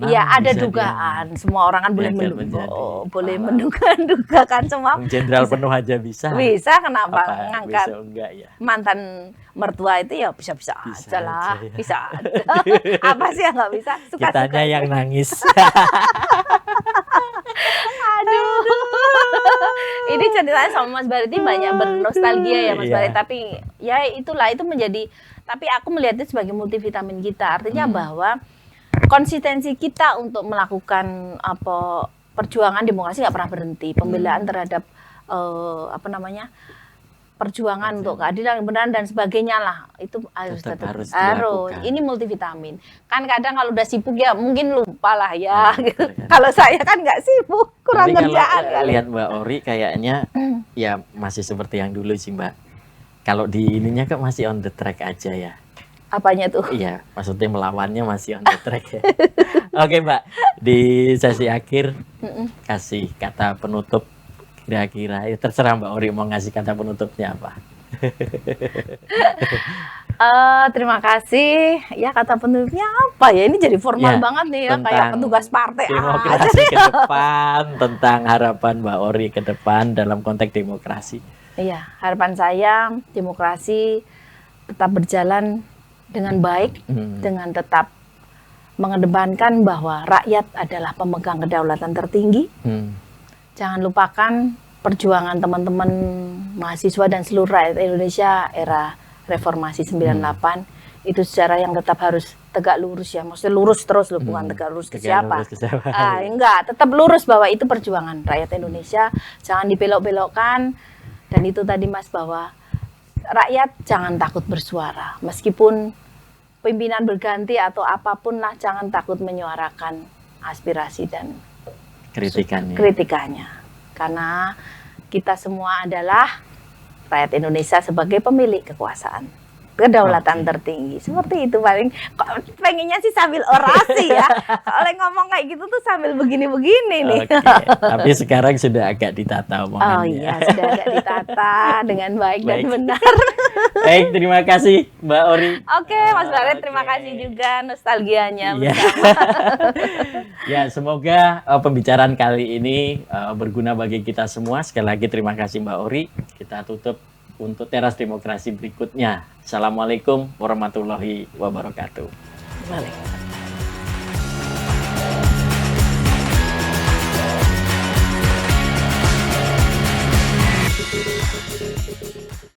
Speaker 1: 2026
Speaker 2: Iya, ada
Speaker 1: bisa dia
Speaker 2: dugaan. Semua orang kan boleh
Speaker 1: akan menjadi
Speaker 2: boleh
Speaker 1: pahlawan.
Speaker 2: menduga-dugakan semua.
Speaker 1: Jenderal penuh aja bisa.
Speaker 2: Bisa kenapa
Speaker 1: Apa
Speaker 2: ngangkat
Speaker 1: besok enggak ya?
Speaker 2: mantan mertua itu ya bisa-bisa
Speaker 1: Bisa
Speaker 2: aja lah,
Speaker 1: aja ya.
Speaker 2: bisa aja. Apa sih yang nggak bisa? Suka-suka.
Speaker 1: Kitanya yang nangis.
Speaker 2: Aduh. Ini ceritanya sama Mas Barit ini banyak bernostalgia ya Mas
Speaker 1: Iya.
Speaker 2: Barit, tapi ya itulah itu menjadi, tapi aku melihatnya sebagai multivitamin kita. Artinya bahwa konsistensi kita untuk melakukan apa perjuangan demokrasi nggak pernah berhenti, pembelaan terhadap apa namanya, perjuangan untuk keadilan, kebenaran dan sebagainya lah, itu
Speaker 1: Tetap harus
Speaker 2: harus.
Speaker 1: dilakukan.
Speaker 2: Ini multivitamin. Kan kadang kalau udah sibuk ya mungkin lupa lah ya. Gitu.
Speaker 1: Terkadang.
Speaker 2: Kalau saya kan nggak sibuk, kurang
Speaker 1: Tapi kalau
Speaker 2: kerjaan kali.
Speaker 1: lihat Mbak Ori kayaknya ya masih seperti yang dulu sih, Mbak. Kalau di ininya kan masih on the track aja ya.
Speaker 2: Apanya tuh?
Speaker 1: Iya, maksudnya melawannya masih on the track ya. Oke, Mbak. Di sesi akhir kasih kata penutup kira-kira. Ya, terserah Mbak Ori mau ngasih kata penutupnya apa.
Speaker 2: Terima kasih. Ya kata penutupnya apa ya? Ini jadi formal
Speaker 1: Ya,
Speaker 2: banget nih ya, kayak
Speaker 1: tentang
Speaker 2: petugas partai aja.
Speaker 1: Demokrasi ke depan, tentang harapan Mbak Ori ke depan dalam konteks demokrasi.
Speaker 2: Iya, harapan saya demokrasi tetap berjalan dengan baik, dengan tetap mengedepankan bahwa rakyat adalah pemegang kedaulatan tertinggi. Jangan lupakan perjuangan teman-teman mahasiswa dan seluruh rakyat Indonesia era reformasi 98. Itu sejarah yang tetap harus tegak lurus ya. Maksudnya lurus terus loh, bukan tegak lurus ke
Speaker 1: Tegak
Speaker 2: siapa.
Speaker 1: lurus ke siapa.
Speaker 2: Enggak, tetap lurus bahwa itu perjuangan rakyat Indonesia. Jangan dibelok-belokkan. Dan itu tadi Mas, bahwa rakyat jangan takut bersuara. Meskipun pimpinan berganti atau apapun lah, jangan takut menyuarakan aspirasi dan kritikannya. Karena kita semua adalah rakyat Indonesia sebagai pemilik kekuasaan, kedaulatan tertinggi. Seperti itu paling. Kok pengennya sih sambil orasi ya. Kalau ngomong kayak gitu tuh sambil begini-begini nih.
Speaker 1: Oke, tapi sekarang sudah agak ditata omongannya.
Speaker 2: Oh iya, sudah agak ditata dengan baik dan
Speaker 1: Baik.
Speaker 2: benar.
Speaker 1: Baik, terima kasih Mbak Ori.
Speaker 2: Oke, Mas Baret, terima kasih juga nostalgianya
Speaker 1: Iya.
Speaker 2: bersama.
Speaker 1: Ya, semoga pembicaraan kali ini berguna bagi kita semua. Sekali lagi terima kasih Mbak Ori. Kita tutup untuk teras demokrasi berikutnya. Assalamualaikum warahmatullahi wabarakatuh.
Speaker 2: Balik.